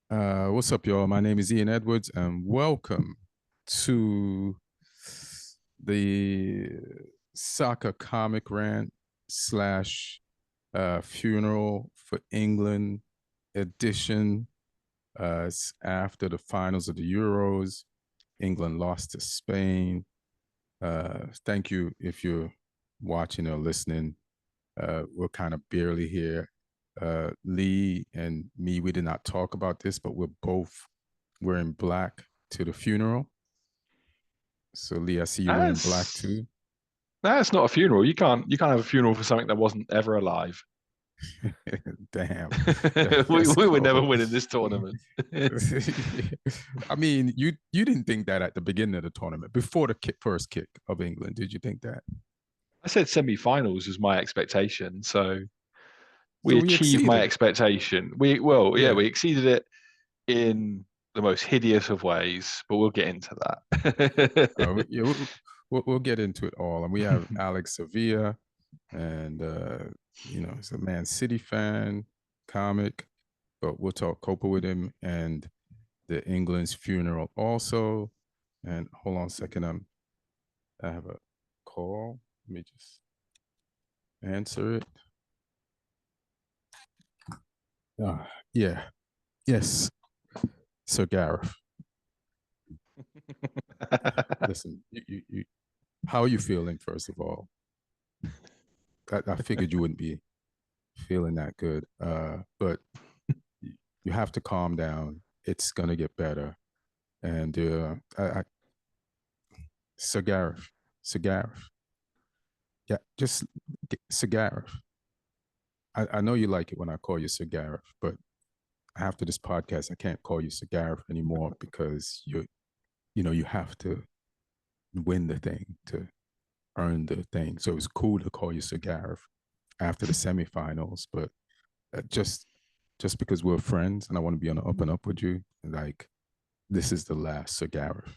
What's up, y'all? My name is Ian Edwards, and welcome to the soccer comic rant slash funeral for England edition. It's after the finals of the Euros. England lost to Spain. Thank you if you're watching or listening. We're kind of barely here. Lee and me, we did not talk about this, but we're both wearing black to the funeral. So Lee, I see you wearing black That's too. that's not a funeral. You can't have a funeral for something that wasn't ever alive. Damn, we that's we were never cool. winning this tournament. I I mean, you didn't think that at the beginning of the tournament, before the first kick of England, did you think that? said semi-finals was my expectation, so we So we achieved my exceeded it. expectation. Yeah, Yeah, we exceeded it in the most hideous of ways, but we'll get into that. yeah, we'll get into it all. And we have Alex Avila, and he's a Man City fan, comic, but we'll talk Copa with him and the England's funeral also. And hold on a second, I have a call. Let me just answer it. Yeah, yes, Sir Gareth. Listen, how are you feeling? First of all, I figured you wouldn't be feeling that good, but you have to calm down. It's gonna get better. And Sir Gareth, Sir Gareth, yeah, just Sir Gareth. I know you like it when I call you Sir Gareth, but after this podcast, I can't call you Sir Gareth anymore because you have to win the thing to earn the thing. So it was cool to call you Sir Gareth after the semifinals, but just because we're friends and I want to be on the up and up with you, like this is the last Sir Gareth.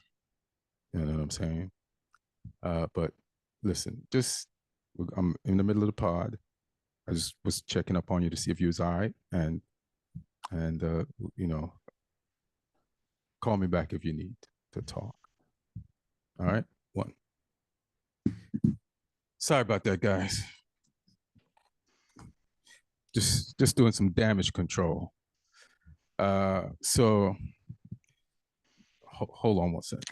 You know what I'm saying? But listen, just I'm in the middle of the pod. I just was checking up on you to see if you was all right, and you know, call me back if you need to talk. All right, one. Sorry about that, guys. Just doing some damage control. So hold on one second,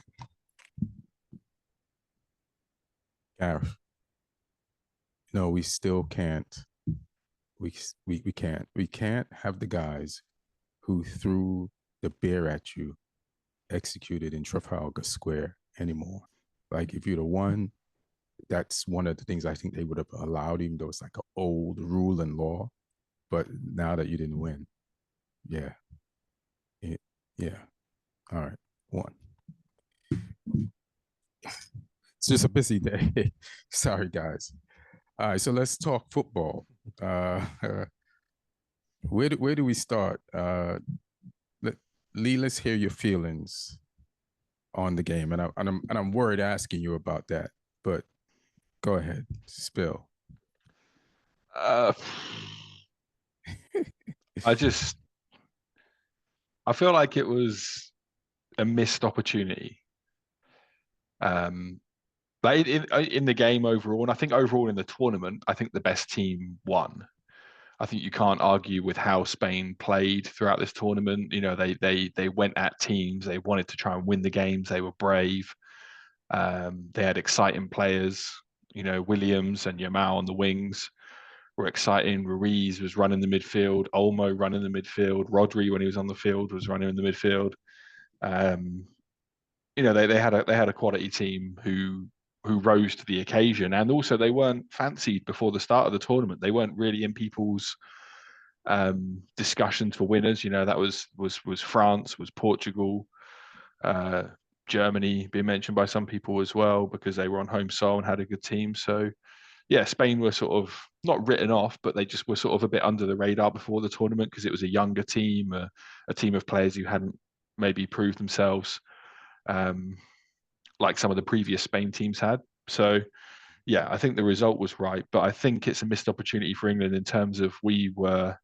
Gareth. No, we still can't. We can't have the guys who threw the beer at you executed in Trafalgar Square anymore. Like if you'd have won, that's one of the things I think they would have allowed, even though it's like an old rule and law. But now that you didn't win, yeah, yeah. All right, one. It's just a busy day. Sorry, guys. All right, so let's talk football. Uh, where do we start? Let, Lee, let's hear your feelings on the game, and I'm worried asking you about that, but go ahead, spill. uh, I just I feel like it was a missed opportunity. Um, but in the game overall, and I think overall in the tournament, I think the best team won. I think you can't argue with how Spain played throughout this tournament. You know, they went at teams. They wanted to try and win the games. They were brave. They had exciting players. You know, Williams and Yamal on the wings were exciting. Ruiz was running the midfield. Olmo running the midfield. Rodri, when he was on the field, was running in the midfield. Um, you know, they had a quality team who rose to the occasion, and also they weren't fancied before the start of the tournament. They weren't really in people's discussions for winners. You know, that was France, was Portugal, uh, Germany being mentioned by some people as well because they were on home soil and had a good team. So yeah, Spain were sort of not written off, but they just were sort of a bit under the radar before the tournament because it was a younger team, a team of players who hadn't maybe proved themselves um, like some of the previous Spain teams had. So yeah, I think the result was right, but I think it's a missed opportunity for England in terms of we were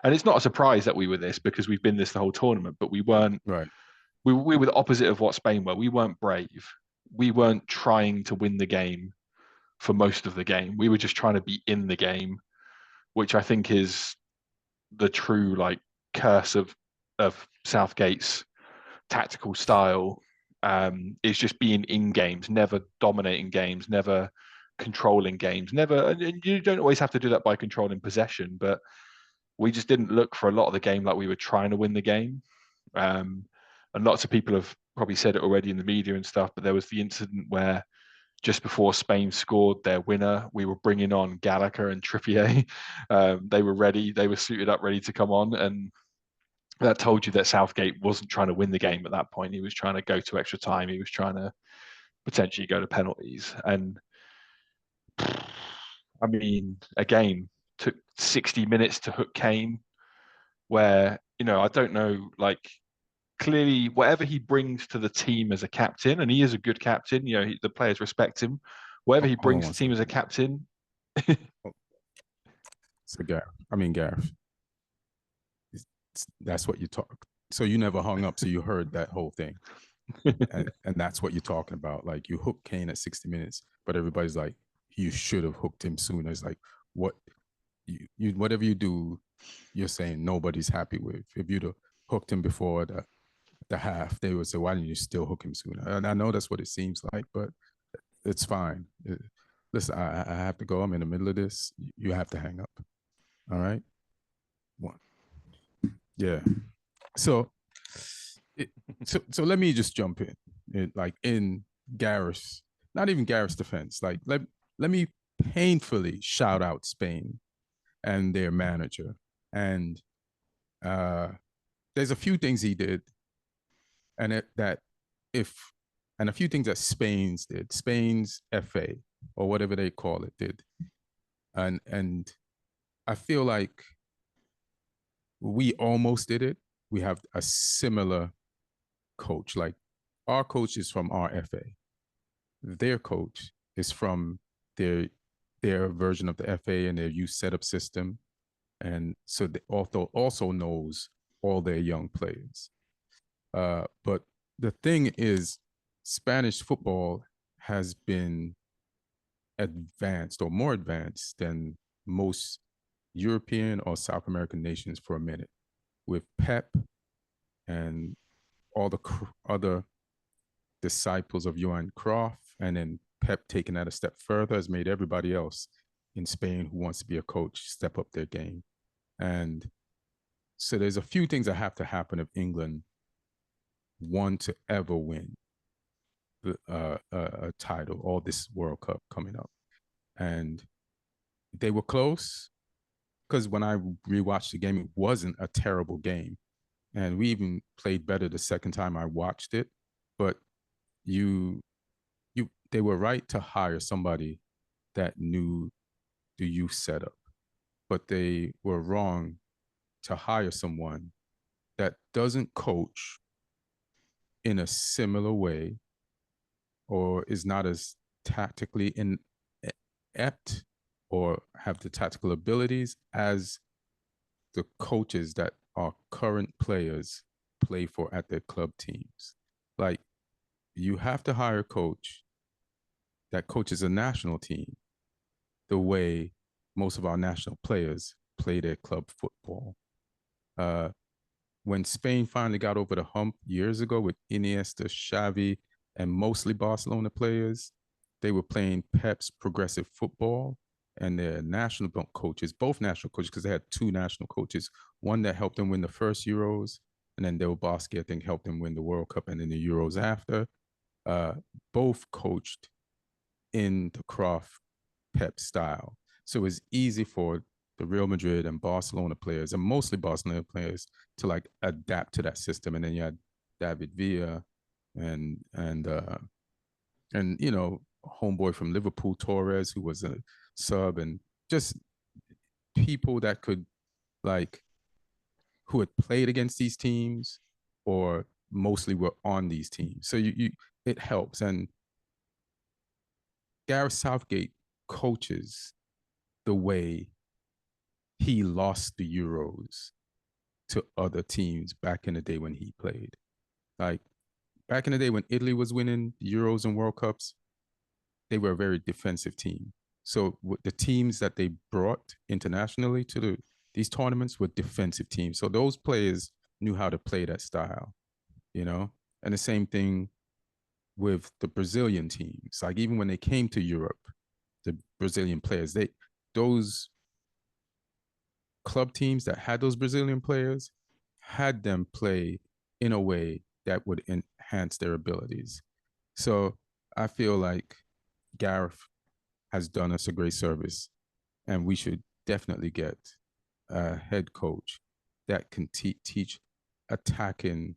And it's not a surprise that we were this because we've been this the whole tournament, but we weren't. Right. We were the opposite of what Spain were. We weren't brave. We weren't trying to win the game for most of the game. We were just trying to be in the game, which I think is the true like curse of Southgate's tactical style. Is just being in games, never dominating games, never controlling games, never. And you don't always have to do that by controlling possession, but we just didn't look for a lot of the game like we were trying to win the game. And lots of people have probably said it already in the media and stuff, but there was the incident where just before Spain scored their winner, we were bringing on Gallagher and Trippier. They were ready. They were suited up, ready to come on. And that told you that Southgate wasn't trying to win the game at that point. He was trying to go to extra time. He was trying to potentially go to penalties. And I mean, again, took 60 minutes to hook Kane, where, I don't know, like, clearly whatever he brings to the team as a captain, and he is a good captain, the players respect him. Whatever he Hold on brings to one the team as a second. captain. So Gareth, that's what you talk. So you never hung up, so you heard that whole thing. and that's what you're talking about. Like, you hook Kane at 60 minutes, but everybody's like, you should have hooked him sooner. It's like, what you whatever you do, you're saying nobody's happy with. If you'd have hooked him before the half, they would say, why didn't you still hook him sooner? And I know that's what it seems like, but it's fine. Listen, I have to go. I'm in the middle of this. You have to hang up. All right. One. Yeah. So let me just jump in like in Gareth's, not even Gareth's defense. Like, let me painfully shout out Spain and their manager. And there's a few things he did, and a few things that Spain's FA or whatever they call it did, and I feel like we almost did it. We have a similar coach. Like, our coach is from our FA. Their coach is from their version of the FA and their youth setup system. And so they also knows all their young players. But the thing is, Spanish football has been advanced or more advanced than most European or South American nations for a minute, with Pep and all the other disciples of Johan Cruyff, and then Pep taking that a step further has made everybody else in Spain who wants to be a coach step up their game. And so there's a few things that have to happen if England want to ever win a title or this World Cup coming up. And they were close, because when I rewatched the game, it wasn't a terrible game. And we even played better the second time I watched it. But they were right to hire somebody that knew the youth setup, but they were wrong to hire someone that doesn't coach in a similar way or is not as tactically inept or have the tactical abilities as the coaches that our current players play for at their club teams. Like, you have to hire a coach that coaches a national team the way most of our national players play their club football. When Spain finally got over the hump years ago with Iniesta, Xavi, and mostly Barcelona players, they were playing Pep's progressive football, and their national coaches, both national coaches, because they had two national coaches, one that helped them win the first Euros, and then Del Bosque, I think, helped them win the World Cup and then the Euros after. Both coached in the Cruyff Pep style. So it was easy for the Real Madrid and Barcelona players, and mostly Barcelona players, to like adapt to that system. And then you had David Villa and homeboy from Liverpool, Torres, who was a sub, and just people that could, like, who had played against these teams or mostly were on these teams. So it helps. And Gareth Southgate coaches the way he lost the Euros to other teams back in the day when he played. Like back in the day when Italy was winning Euros and World Cups, they were a very defensive team. So the teams that they brought internationally to these tournaments were defensive teams. So those players knew how to play that style, you know? And the same thing with the Brazilian teams. Like even when they came to Europe, the Brazilian players, those club teams that had those Brazilian players had them play in a way that would enhance their abilities. So I feel like Gareth has done us a great service, and we should definitely get a head coach that can teach attacking,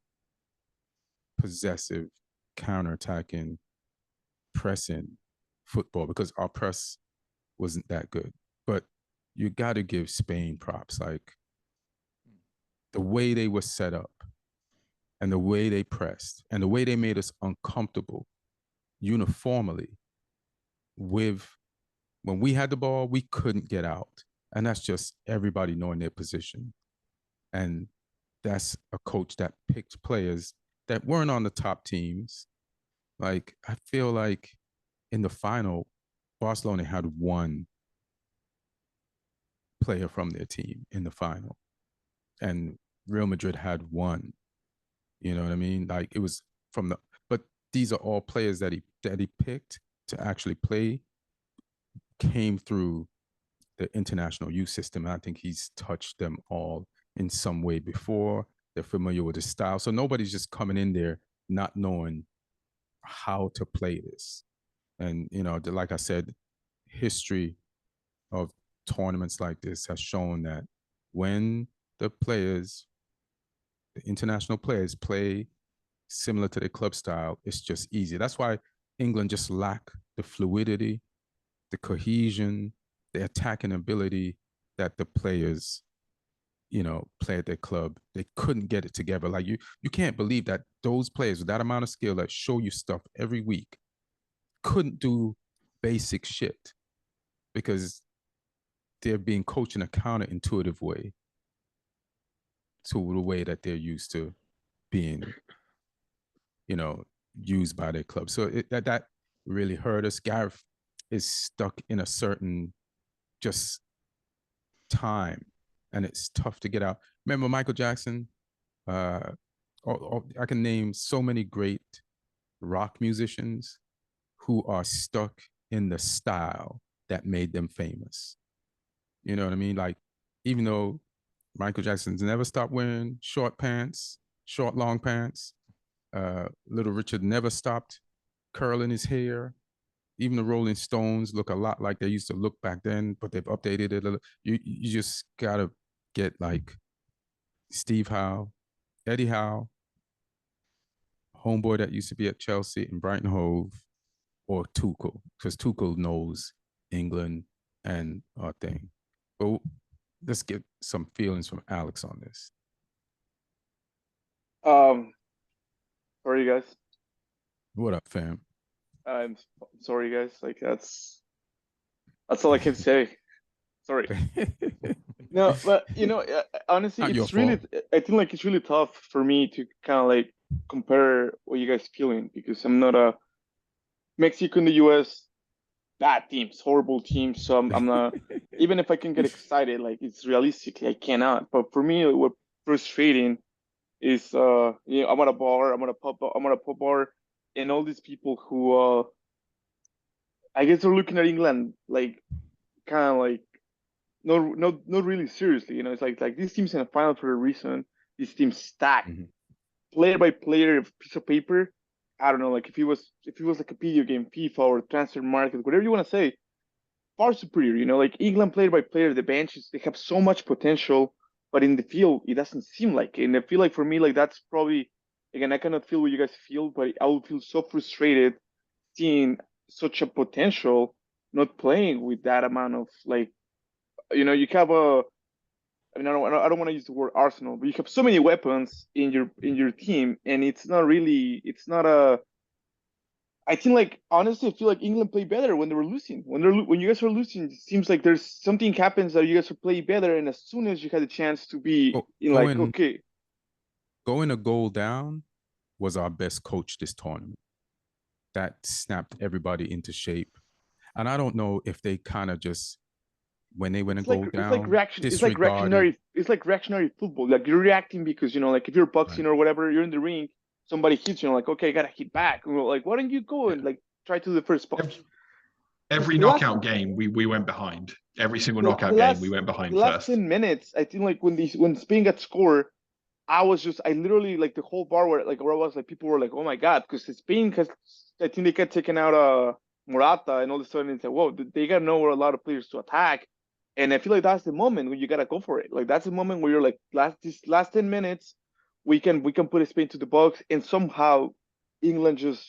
possessive, counter-attacking, pressing football, because our press wasn't that good. But you got to give Spain props. Like the way they were set up and the way they pressed and the way they made us uncomfortable uniformly with when we had the ball, we couldn't get out. And that's just everybody knowing their position. And that's a coach that picked players that weren't on the top teams. Like, I feel like in the final, Barcelona had one player from their team in the final, and Real Madrid had one. You know what I mean? Like, it was from the, but these are all players that he picked to actually play, came through the international youth system. I think he's touched them all in some way before. They're familiar with his style. So nobody's just coming in there not knowing how to play this. And, you know, like I said, history of tournaments like this has shown that when the players, the international players, play similar to their club style, it's just easy. That's why England just lack the fluidity, the cohesion, the attacking ability that the players, you know, play at their club. They couldn't get it together. Like you can't believe that those players with that amount of skill that show you stuff every week couldn't do basic shit because they're being coached in a counterintuitive way to the way that they're used to being, you know, used by their club. So that really hurt us. Gareth is stuck in a certain just time, and it's tough to get out. Remember Michael Jackson? I can name so many great rock musicians who are stuck in the style that made them famous. You know what I mean? Like, even though Michael Jackson's never stopped wearing short pants, short, long pants, Little Richard never stopped curling his hair. Even the Rolling Stones look a lot like they used to look back then, but they've updated it a little. You just gotta get like Steve Howe, Eddie Howe, homeboy that used to be at Chelsea and Brighton Hove, or Tuchel, because Tuchel knows England and our thing. But let's get some feelings from Alex on this. Sorry, guys. What up, fam? I'm sorry, guys. Like that's all I can say. Sorry. No, but you know, honestly, Not your it's really. fault. I think like it's really tough for me to kind of like compare what you guys feeling because I'm not a Mexico and the U.S. bad teams, horrible teams. So I'm not. Even if I can get excited, like it's realistically I cannot. But for me, what frustrating is you know, I'm at a bar, I'm at a pub bar, and all these people who I guess they're looking at England like kind of like not really seriously. You know, it's like this team's in a final for a reason. This team's stacked, player by player, piece of paper. I don't know, like if it was like a video game, FIFA or transfer market, whatever you want to say, far superior. You know, like England player by player, the benches they have so much potential, but in the field it doesn't seem like it. And I feel like for me, like that's probably again I cannot feel what you guys feel, but I would feel so frustrated seeing such a potential not playing with that amount of like you know you have a I mean I don't want to use the word arsenal, but you have so many weapons in your team, and it's not I think like honestly, I feel like England played better when they were losing. When you guys were losing, it seems like there's something happens that you guys are playing better, and as soon as you had a chance to be Go, in like going okay, going a goal down was our best coach this tournament. That snapped everybody into shape. And I don't know if they kind of just when they went a goal it's like down reaction. It's like disregarded. reactionary. It's like reactionary football. Like you're reacting because like if you're boxing Right. or whatever, you're in the ring, somebody hits you, like okay, I gotta hit back. And we're like, why don't you go and like try to do the first punch? Every The last knockout game, we went behind. Every single the, knockout the game, we last went the behind last first. 10 minutes, I think like when Spain got scored, I literally like the whole bar where I was like people were like, oh my god, because Spain has I think they got taken out Morata, and all of a sudden it's like, whoa, they got nowhere a lot of players to attack. And I feel like that's the moment when you gotta go for it. Like that's the moment where you're like these last 10 minutes, we can put Spain to the box, and somehow England just,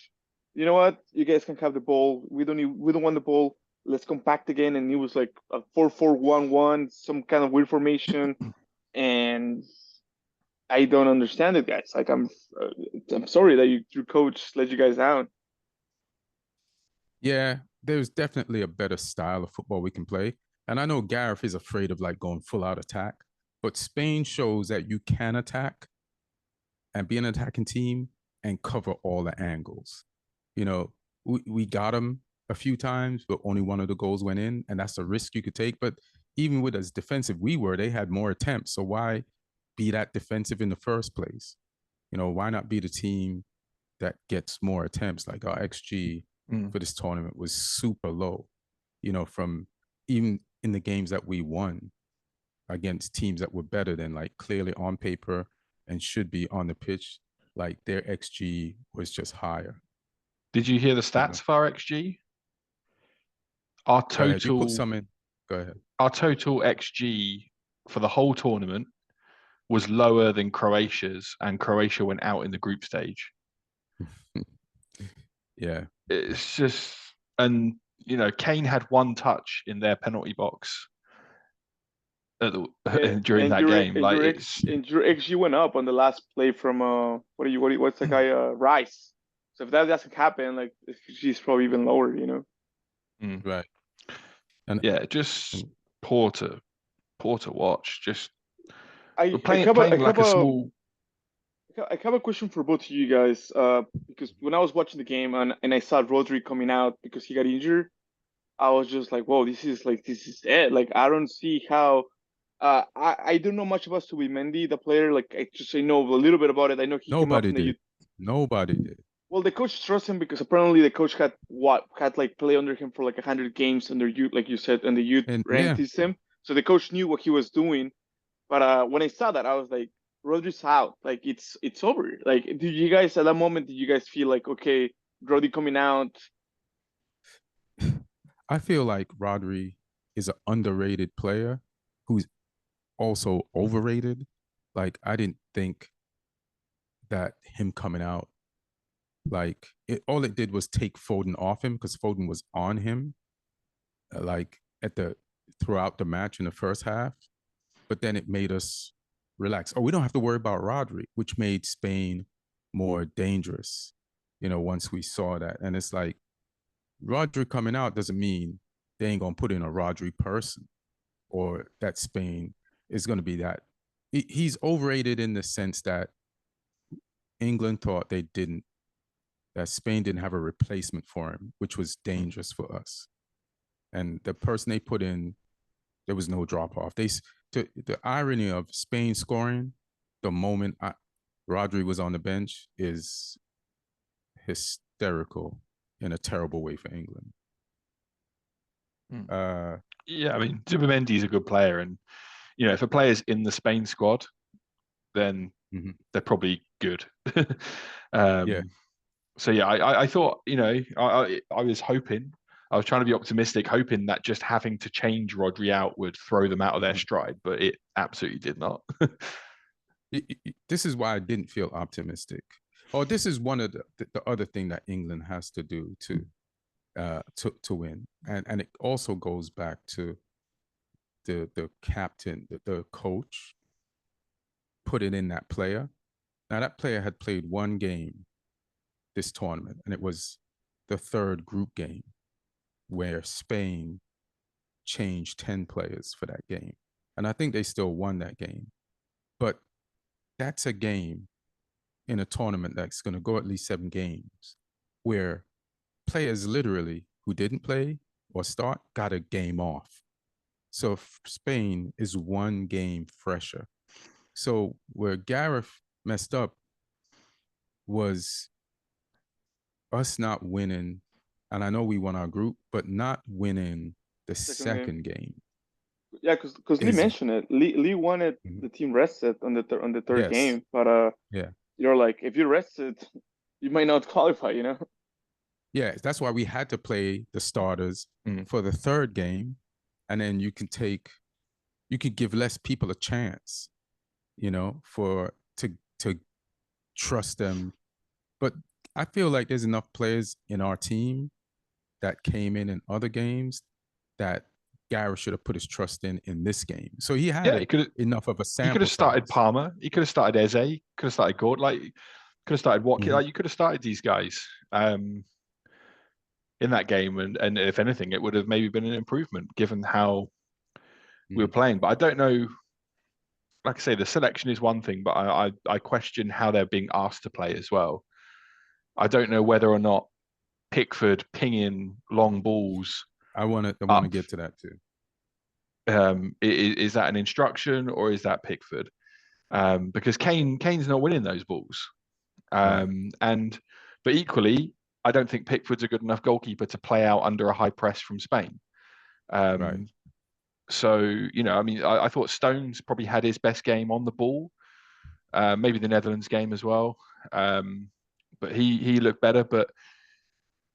you know what, you guys can have the ball. We don't want the ball. Let's compact again. And it was like a 4-4-1-1, some kind of weird formation, and I don't understand it, guys. Like I'm sorry that your coach let you guys down. Yeah, there's definitely a better style of football we can play. And I know Gareth is afraid of like going full out attack, but Spain shows that you can attack and be an attacking team and cover all the angles. You know, we got them a few times, but only one of the goals went in, and that's a risk you could take. But even with as defensive we were, they had more attempts. So why be that defensive in the first place? You know, why not be the team that gets more attempts? Like our XG for this tournament was super low, you know, from even in the games that we won against teams that were better than like clearly on paper and should be on the pitch, like their XG was just higher. Did you hear the You know, stats of our XG? Our go ahead. You put total some in. Go ahead. our total XG for the whole tournament was lower than Croatia's, and Croatia went out in the group stage. Yeah. It's just, and Kane had one touch in their penalty box And, during and that your game. and Like your X it's and your XG went up on the last play from what's the guy Rice. So if that doesn't happen, like she's probably even lower. Right. And, yeah, just and poor to watch. Just I I playing have a I playing have like a a small. I have a question for both of you guys. Because when I was watching the game and I saw Rodri coming out because he got injured, I was just like, whoa, this is it. Like I don't see how. I don't know much about Subimendi, the player. Like I know a little bit about it. I know he came up nobody from the did. youth. Nobody did. Well, the coach trusts him because apparently the coach had like play under him for like 100 games under youth, like you said, and the youth And ranked yeah, him. So the coach knew what he was doing. But when I saw that, I was like, Rodri's out. Like it's over. Like, did you guys at that moment? Did you guys feel like, okay, Rodri coming out? I feel like Rodri is an underrated player who's also overrated. Like I didn't think that him coming out, like all it did was take Foden off him because Foden was on him, like at the throughout the match in the first half. But then it made us relax. Oh, we don't have to worry about Rodri, which made Spain more dangerous. You know, once we saw that, and it's like Rodri coming out doesn't mean they ain't gonna put in a Rodri person or that Spain is gonna be that. He's overrated in the sense that England thought they didn't, that Spain didn't have a replacement for him, which was dangerous for us. And the person they put in, there was no drop off. The irony of Spain scoring the moment Rodri was on the bench is hysterical in a terrible way for England. Yeah, I mean, Zubimendi's a good player, and if a player's in the Spain squad, then they're probably good. Yeah. So yeah, I thought, I was hoping, I was trying to be optimistic, hoping that just having to change Rodri out would throw them out of their stride, but it absolutely did not. This is why I didn't feel optimistic. Oh, this is one of the other thing that England has to do to win, and it also goes back to the captain, the coach, put it in that player. Now that player had played one game this tournament, and it was the third group game where Spain changed 10 players for that game. And I think they still won that game. But that's a game in a tournament that's going to go at least 7 games where players literally who didn't play or start got a game off. So Spain is 1 game fresher. So where Gareth messed up was us not winning, and I know we won our group, but not winning the second game. Yeah, because Lee mentioned it. Lee wanted the team rested on the third game, but you're like, if you rested, you might not qualify, you know? Yeah, that's why we had to play the starters for the third game, and then you could give less people a chance, you know, to trust them. But I feel like there's enough players in our team that came in other games that Gareth should have put his trust in this game. So he had enough of a sample. He could have started size. Palmer. He could have started Eze. Could have started Gord. Like, could have started Watkins. Like, you could have started these guys in that game, and if anything, it would have maybe been an improvement given how we were playing. But I don't know. Like I say, the selection is one thing, but I question how they're being asked to play as well. I don't know whether or not Pickford pinging long balls. I want to get to that too. Is that an instruction or is that Pickford? Because Kane's not winning those balls. But equally, I don't think Pickford's a good enough goalkeeper to play out under a high press from Spain. So, you know, I mean, I thought Stones probably had his best game on the ball, maybe the Netherlands game as well. But he looked better, but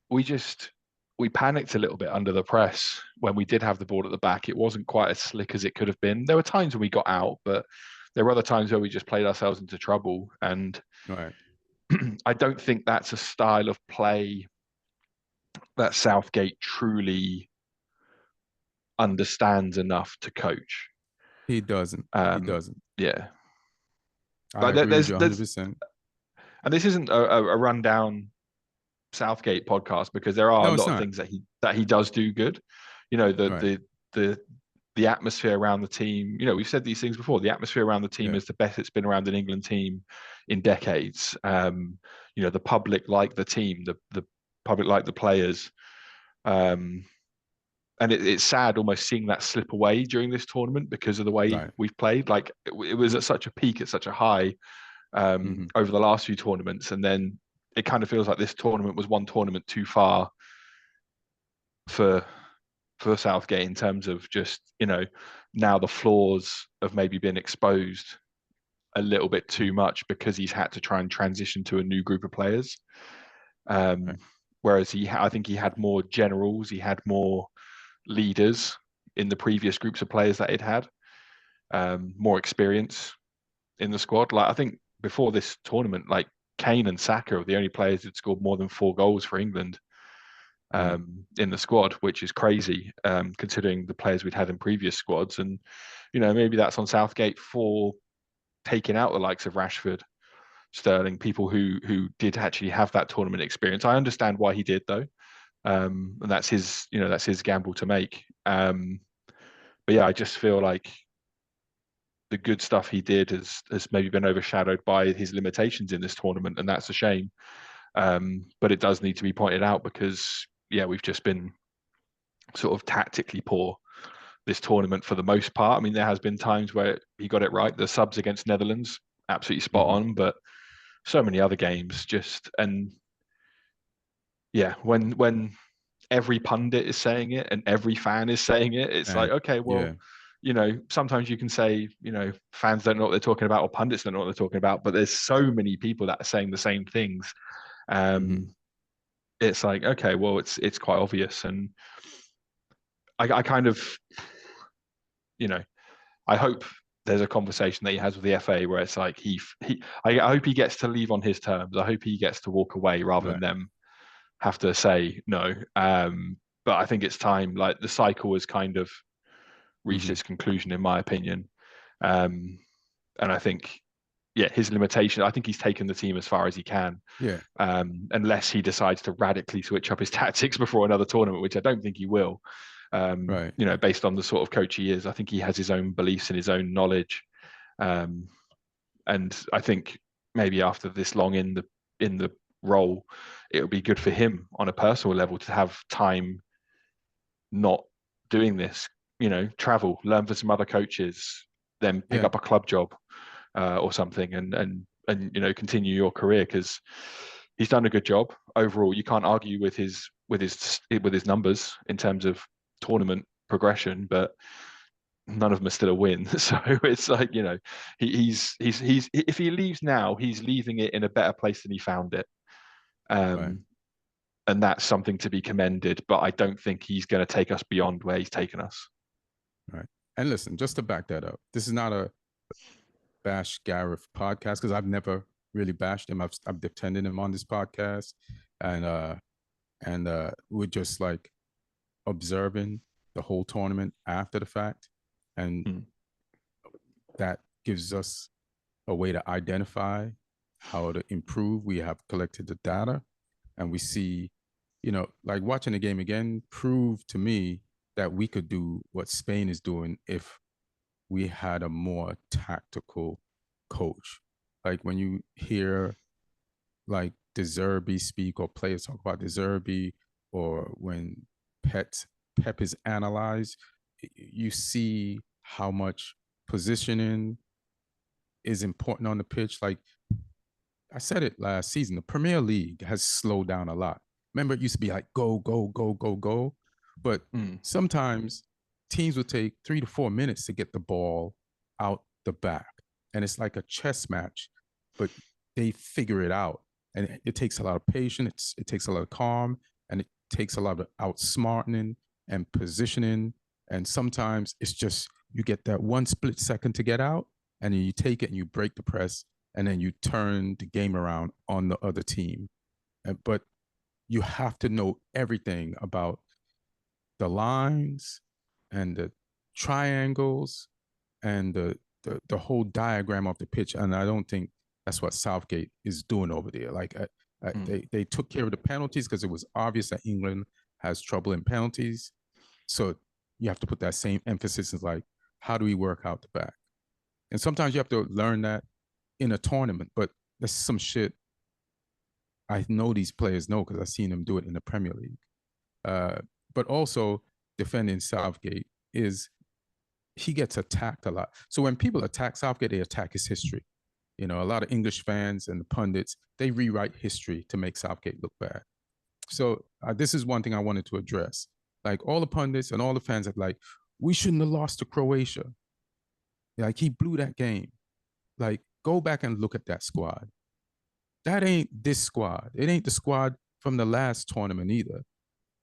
we panicked a little bit under the press when we did have the ball at the back. It wasn't quite as slick as it could have been. There were times when we got out, but there were other times where we just played ourselves into trouble. And I don't think that's a style of play that Southgate truly understands enough to coach. He doesn't. He doesn't. Yeah. I agree with you 100%. And this isn't a rundown Southgate podcast, because there are a lot of things that he does do good. You know, the atmosphere around the team. You know, we've said these things before. The atmosphere around the team is the best it's been around an England team in decades. You know, the public like the team, the public like the players. And it's sad almost seeing that slip away during this tournament because of the way we've played. Like it was at such a peak, at such a high over the last few tournaments, and then it kind of feels like this tournament was one tournament too far for Southgate in terms of just, you know, now the flaws have maybe been exposed a little bit too much because he's had to try and transition to a new group of players. Whereas I think he had more generals, he had more leaders in the previous groups of players that he'd had, more experience in the squad. Like I think before this tournament, like Kane and Saka are the only players who'd scored more than 4 goals for England in the squad, which is crazy considering the players we'd had in previous squads. And, you know, maybe that's on Southgate for taking out the likes of Rashford, Sterling, people who did actually have that tournament experience. I understand why he did though. And that's his gamble to make. But yeah, I just feel like the good stuff he did has maybe been overshadowed by his limitations in this tournament, and that's a shame. But it does need to be pointed out because, yeah, we've just been sort of tactically poor this tournament for the most part. I mean, there has been times where he got it right. The subs against Netherlands, absolutely spot on, but so many other games just, and yeah, when every pundit is saying it and every fan is saying it, it's like, okay, well, you know, sometimes you can say, you know, fans don't know what they're talking about or pundits don't know what they're talking about, but there's so many people that are saying the same things. It's like, okay, well, it's quite obvious. And I kind of, you know, I hope there's a conversation that he has with the FA where it's like I hope he gets to leave on his terms. I hope he gets to walk away rather than them have to say no. But I think it's time. Like the cycle has kind of reached its conclusion, in my opinion. And I think his limitation. I think he's taken the team as far as he can. Yeah. Unless he decides to radically switch up his tactics before another tournament, which I don't think he will. Right. You know, based on the sort of coach he is, I think he has his own beliefs and his own knowledge. And I think maybe after this long in the role, it would be good for him on a personal level to have time not doing this. You know, travel, learn for some other coaches, then pick up a club job or something, and you know, continue your career, because he's done a good job overall. You can't argue with his numbers in terms of tournament progression, but none of them are still a win. So it's like, you know, he's if he leaves now, he's leaving it in a better place than he found it. Right. And that's something to be commended, but I don't think he's going to take us beyond where he's taken us. Right. And listen, just to back that up, this is not a bash Gareth podcast, because I've never really bashed him. I've defended him on this podcast, and we're just like observing the whole tournament after the fact, and that gives us a way to identify how to improve. We have collected the data, and we see, you know, like watching the game again proved to me that we could do what Spain is doing if we had a more tactical coach. Like when you hear like De Zerbi speak, or players talk about De Zerbi, or when Pep is analyzed, you see how much positioning is important on the pitch. Like I said it last season, the Premier League has slowed down a lot. Remember, it used to be like go, go, go, go, go. But sometimes teams will take 3 to 4 minutes to get the ball out the back. And it's like a chess match, but they figure it out. And it takes a lot of patience. It takes a lot of calm, and it takes a lot of outsmarting and positioning. And sometimes it's just, you get that one split second to get out, and then you take it and you break the press, and then you turn the game around on the other team. But you have to know everything about the lines and the triangles and the whole diagram of the pitch. And I don't think that's what Southgate is doing over there. Like they took care of the penalties because it was obvious that England has trouble in penalties. So you have to put that same emphasis, is like, how do we work out the back? And sometimes you have to learn that in a tournament, but that's some shit I know these players know, because I've seen them do it in the Premier League. But also defending Southgate is he gets attacked a lot. So when people attack Southgate, they attack his history. You know, a lot of English fans and the pundits, they rewrite history to make Southgate look bad. So this is one thing I wanted to address. Like all the pundits and all the fans are like, we shouldn't have lost to Croatia. Like he blew that game. Like go back and look at that squad. That ain't this squad. It ain't the squad from the last tournament either.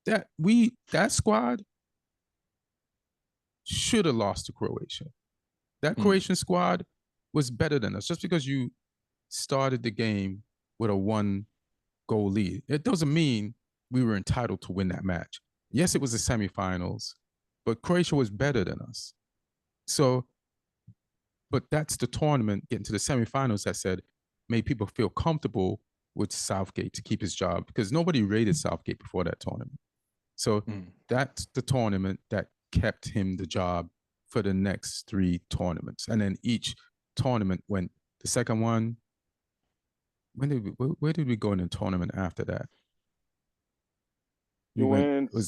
That squad should have lost to Croatia. That Croatian squad was better than us. Just because you started the game with a 1-goal lead, it doesn't mean we were entitled to win that match. Yes, it was the semifinals, but Croatia was better than us. So, but that's the tournament, getting to the semifinals, that said, made people feel comfortable with Southgate to keep his job, because nobody rated Southgate before that tournament. So that's the tournament that kept him the job for the next 3 tournaments. And then each tournament went, the second one, where did we go in the tournament after that? We went to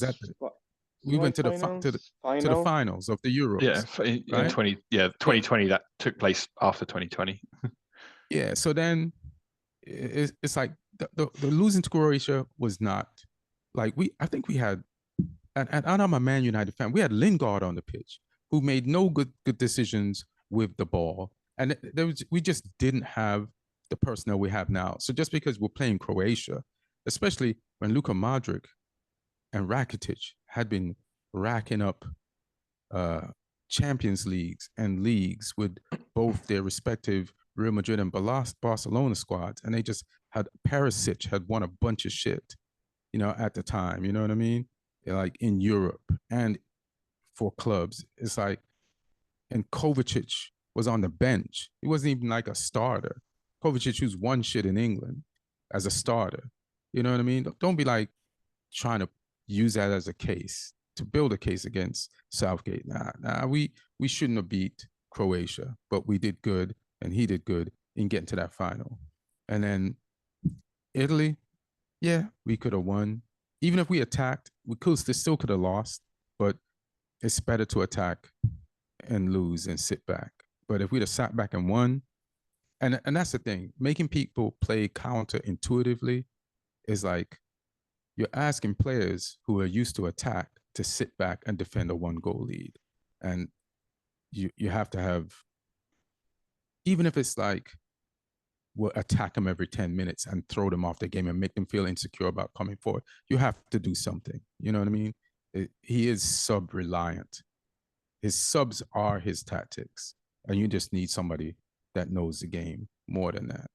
the finals of the Euros. Yeah, in 2020 that took place after 2020. Yeah, so then it's like the losing to Croatia was not like I think we had, and I'm a Man United fan, we had Lingard on the pitch who made no good decisions with the ball, and we just didn't have the personnel we have now. So just because we're playing Croatia, especially when Luka Modric and Rakitic had been racking up Champions Leagues and leagues with both their respective Real Madrid and Barcelona squads, and they just had, Perisic had won a bunch of shit, you know, at the time, you know what I mean? Like in Europe and for clubs. It's like, and Kovacic was on the bench. He wasn't even like a starter. Kovacic, who's won shit in England as a starter. You know what I mean? Don't be like trying to use that as a case to build a case against Southgate. Nah, we shouldn't have beat Croatia, but we did good, and he did good in getting to that final. And then Italy, yeah, we could have won. Even if we attacked, we still could have lost, but it's better to attack and lose and sit back. But if we'd have sat back and won, and that's the thing, making people play counterintuitively is like you're asking players who are used to attack to sit back and defend a 1-goal lead. And you have to have, even if it's like we'll attack them every 10 minutes and throw them off the game and make them feel insecure about coming forward, you have to do something. You know what I mean? He is sub-reliant. His subs are his tactics. And you just need somebody that knows the game more than that.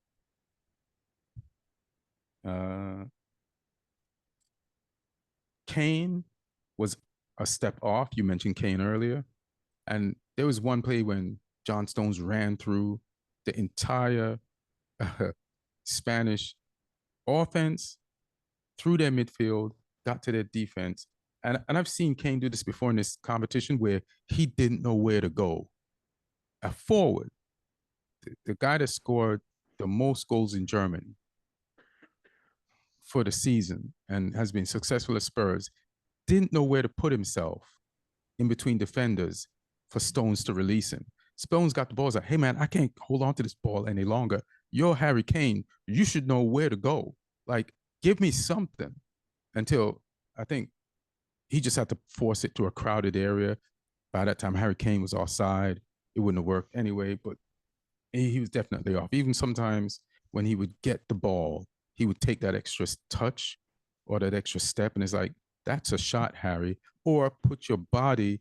Kane was a step off. You mentioned Kane earlier. And there was one play when John Stones ran through the entire Spanish offense, through their midfield, got to their defense. And I've seen Kane do this before in this competition where he didn't know where to go. A forward, the guy that scored the most goals in Germany for the season and has been successful at Spurs, didn't know where to put himself in between defenders for Stones to release him. Stones got the ball. Like, hey, man, I can't hold on to this ball any longer. You're Harry Kane. You should know where to go. Like, give me something. Until I think he just had to force it to a crowded area. By that time, Harry Kane was offside. It wouldn't have worked anyway, but he was definitely off. Even sometimes when he would get the ball, he would take that extra touch or that extra step, and it's like, that's a shot, Harry. Or put your body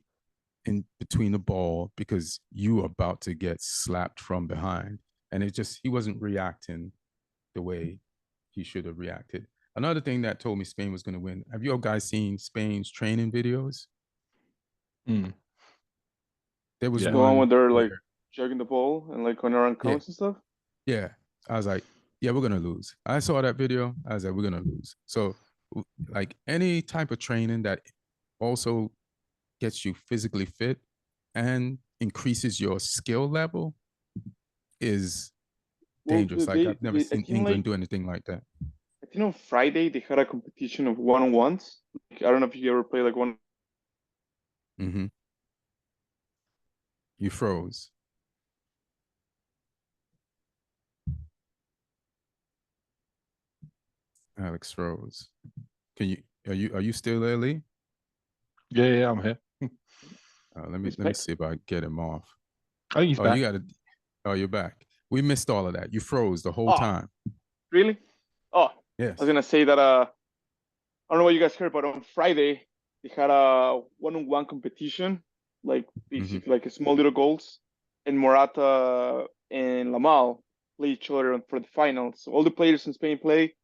in between the ball because you are about to get slapped from behind. And he wasn't reacting the way he should have reacted. Another thing that told me Spain was going to win. Have you all guys seen Spain's training videos? There was the one where they're like where, jogging the ball and like going around cones and stuff. Yeah. I was like, yeah, we're going to lose. I saw that video. I was like, we're going to lose. So like any type of training that also gets you physically fit and increases your skill level is dangerous. Like I've never seen England do anything like that. I think on Friday they had a competition of one-on-ones. Like, I don't know if you ever play like one. Mm-hmm. You froze. Alex froze. Are you still there, Lee? Yeah, I'm here. Let me see if I get him off. Oh, he's back. You're back. We missed all of that. You froze the whole time. Really? Oh, yes. I was gonna say that. I don't know what you guys heard, but on Friday they had a one-on-one competition, like basically like a small little goals, and Morata and Yamal play each other for the finals. So all the players in Spain play,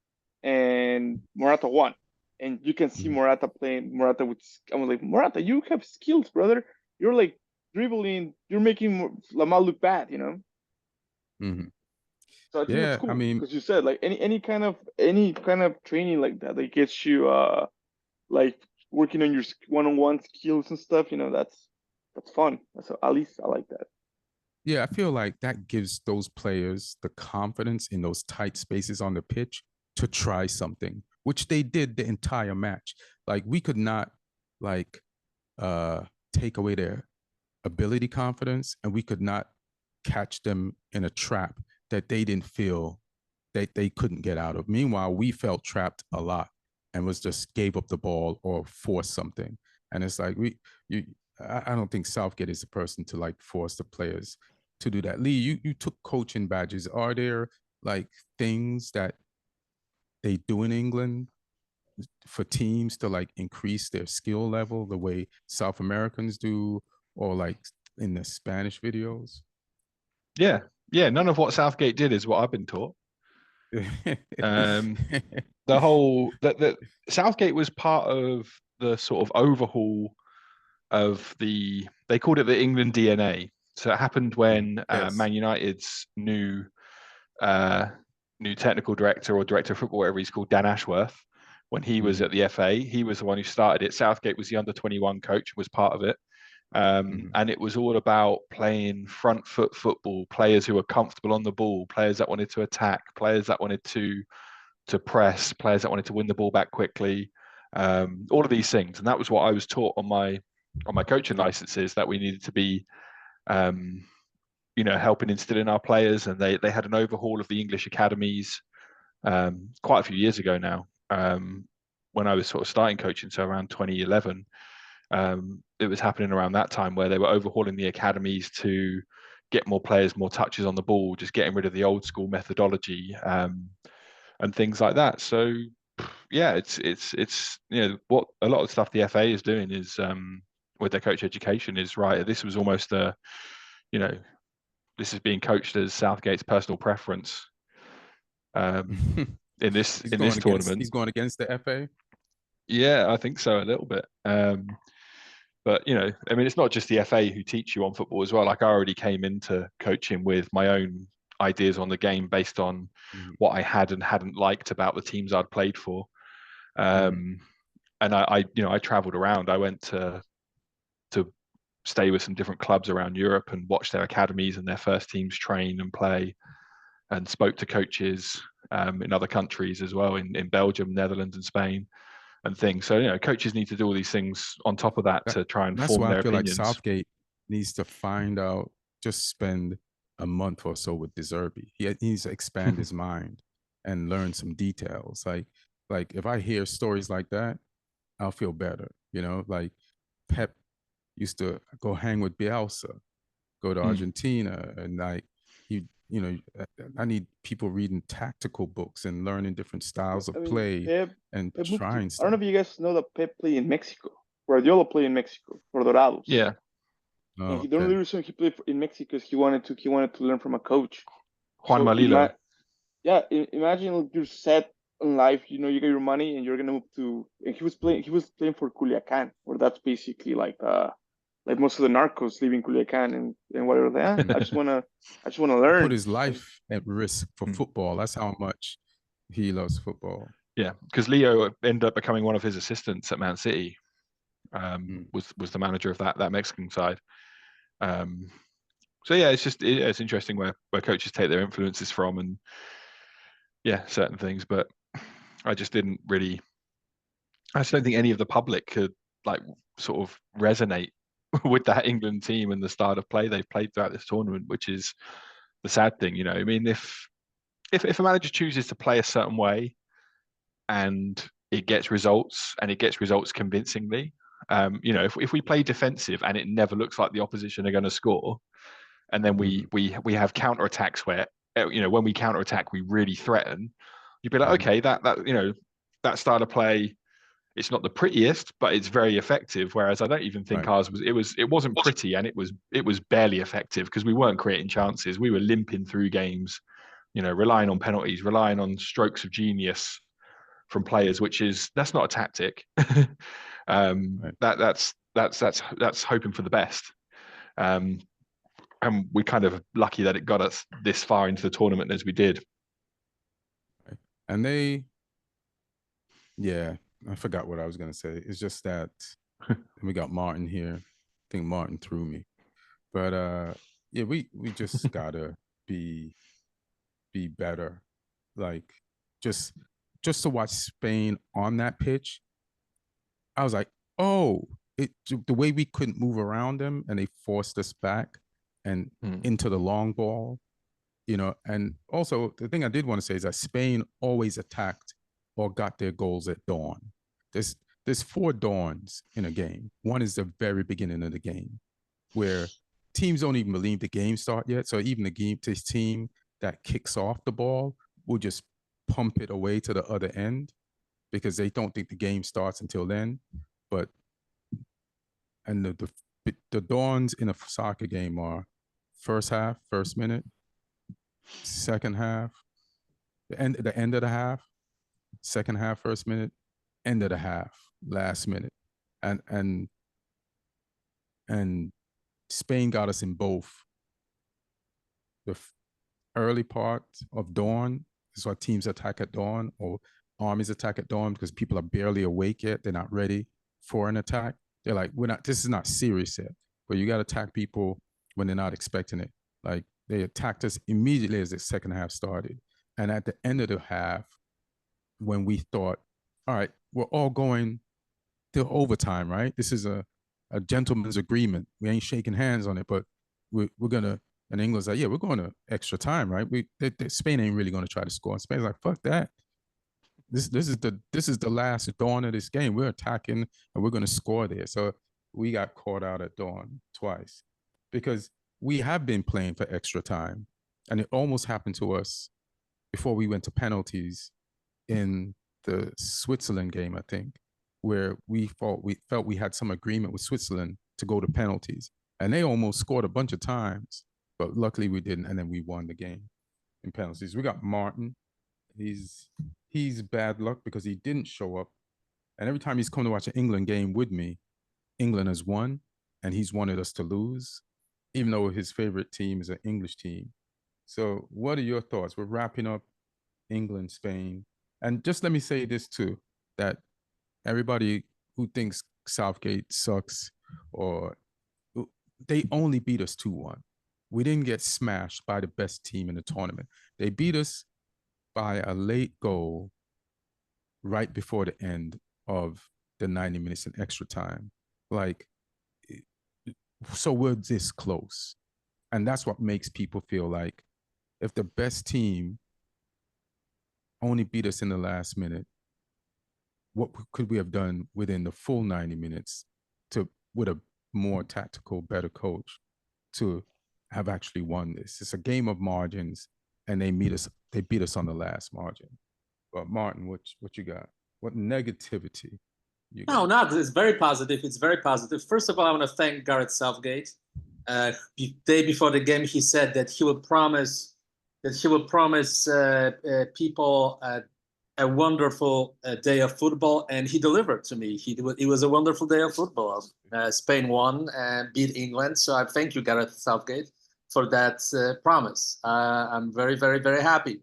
and Morata won. And you can see Morata playing. Morata I was like, Morata, you have skills, brother. You're like dribbling. You're making Yamal look bad, you know. Mm-hmm. So I think it's cool because you said like any kind of training like that gets you like working on your one-on-one skills and stuff. You know, that's fun. So at least I like that. Yeah, I feel like that gives those players the confidence in those tight spaces on the pitch to try something, which they did the entire match. Like we could not like take away their ability confidence, and we could not catch them in a trap that they didn't feel that they couldn't get out of. Meanwhile, we felt trapped a lot and was just gave up the ball or forced something. And it's like I don't think Southgate is the person to like force the players to do that. Lee, you took coaching badges. Are there like things that they do in England for teams to like increase their skill level the way South Americans do, or like in the Spanish videos? Yeah. None of what Southgate did is what I've been taught. The whole that Southgate was part of the sort of overhaul of they called it the England DNA. So it happened when Yes. Man United's new technical director or director of football, whatever he's called, Dan Ashworth, when he was at the FA, he was the one who started it. Southgate was the under-21 coach, was part of it. And it was all about playing front foot football, players who were comfortable on the ball, players that wanted to attack, players that wanted to press, players that wanted to win the ball back quickly, all of these things. And that was what I was taught on my coaching licenses, that we needed to be helping instill in our players. And they had an overhaul of the English academies quite a few years ago now, when I was sort of starting coaching, so around 2011. It was happening around that time where they were overhauling the academies to get more players, more touches on the ball, just getting rid of the old school methodology, and things like that. So yeah, it's what a lot of stuff the FA is doing is with their coach education is right. This was almost this is being coached as Southgate's personal preference in this tournament. He's going against the FA. Yeah, I think so, a little bit. But I mean, it's not just the FA who teach you on football as well. Like, I already came into coaching with my own ideas on the game based on what I had and hadn't liked about the teams I'd played for. And I traveled around. I went to stay with some different clubs around Europe and watch their academies and their first teams train and play, and spoke to coaches in other countries as well, in Belgium, Netherlands, and Spain, and things. So coaches need to do all these things on top of that to try and form their opinions. That's why I feel like Southgate needs to find out, just spend a month or so with De Zerbi. He needs to expand his mind and learn some details. Like if I hear stories like that, I'll feel better. Like Pep used to go hang with Bielsa, go to Argentina, and like I need people reading tactical books and learning different styles of play and trying stuff. I don't know if you guys know that Pep played in Mexico. Guardiola played in Mexico for Dorados. Yeah. And the only reason he played in Mexico is he wanted to learn from a coach. Juan Malilo. Imagine you're set in life. You get your money and you're gonna move to. And he was playing for Culiacan, where that's basically like most of the narcos leaving Culiacan and whatever they are. I just wanna learn. Put his life at risk for football. That's how much he loves football. Yeah, because Leo ended up becoming one of his assistants at Man City. Was the manager of that Mexican side. So yeah, it's interesting where coaches take their influences from, and certain things. But I just don't think any of the public could like sort of resonate with that England team and the style of play they've played throughout this tournament, which is the sad thing. I mean, if a manager chooses to play a certain way and it gets results, and it gets results convincingly, if we play defensive and it never looks like the opposition are going to score, and then we have counter attacks where when we counter attack we really threaten, you'd be like, okay, that style of play, it's not the prettiest, but it's very effective. Whereas I don't even think ours was. It wasn't pretty, and it was barely effective because we weren't creating chances. We were limping through games, relying on penalties, relying on strokes of genius from players, that's not a tactic. That's hoping for the best. And we kind of lucky that it got us this far into the tournament as we did. And I forgot what I was going to say. It's just that we got Martin here. I think Martin threw me. But we just got to be better. Like just to watch Spain on that pitch, I was like, oh, the way we couldn't move around them and they forced us back and into the long ball, and also the thing I did want to say is that Spain always attacked or got their goals at dawn. There's 4 dawns in a game. One is the very beginning of the game, where teams don't even believe the game start yet. So even this team that kicks off the ball will just pump it away to the other end because they don't think the game starts until then. And the dawns in a soccer game are first half, first minute, second half, the end of the half, second half, first minute, end of the half, last minute. And Spain got us in both. The early part of dawn is why teams attack at dawn, or armies attack at dawn, because people are barely awake yet. They're not ready for an attack. They're like, this is not serious yet. But you got to attack people when they're not expecting it. Like, they attacked us immediately as the second half started. And at the end of the half, when we thought, all right, we're all going to overtime, right? This is a gentleman's agreement. We ain't shaking hands on it, but we're going to, and England's like, yeah, we're going to extra time, right? Spain ain't really going to try to score. And Spain's like, fuck that. This is the last dawn of this game. We're attacking and we're going to score there. So we got caught out at dawn twice because we have been playing for extra time, and it almost happened to us before we went to penalties in the Switzerland game, I think, where we felt we had some agreement with Switzerland to go to penalties, and they almost scored a bunch of times, but luckily we didn't, and then we won the game in penalties. We got Martin. He's bad luck because he didn't show up, and every time he's come to watch an England game with me, England has won, and he's wanted us to lose, even though his favorite team is an English team. So what are your thoughts? We're wrapping up England, Spain. And just let me say this too, that everybody who thinks Southgate sucks, or they only beat us 2-1. We didn't get smashed by the best team in the tournament. They beat us by a late goal right before the end of the 90 minutes in extra time. Like, so we're this close. And that's what makes people feel like if the best team only beat us in the last minute, what could we have done within the full 90 minutes with a more tactical, better coach to have actually won this? It's a game of margins, and they beat us on the last margin. But Martin, what you got? What negativity you got? No, it's very positive. It's very positive. First of all, I want to thank Gareth Southgate. The day before the game, he said that he would promise people a wonderful day of football, and he delivered to me. It was a wonderful day of football. Spain won and beat England. So I thank you, Gareth Southgate, for that promise. I'm very, very, very happy.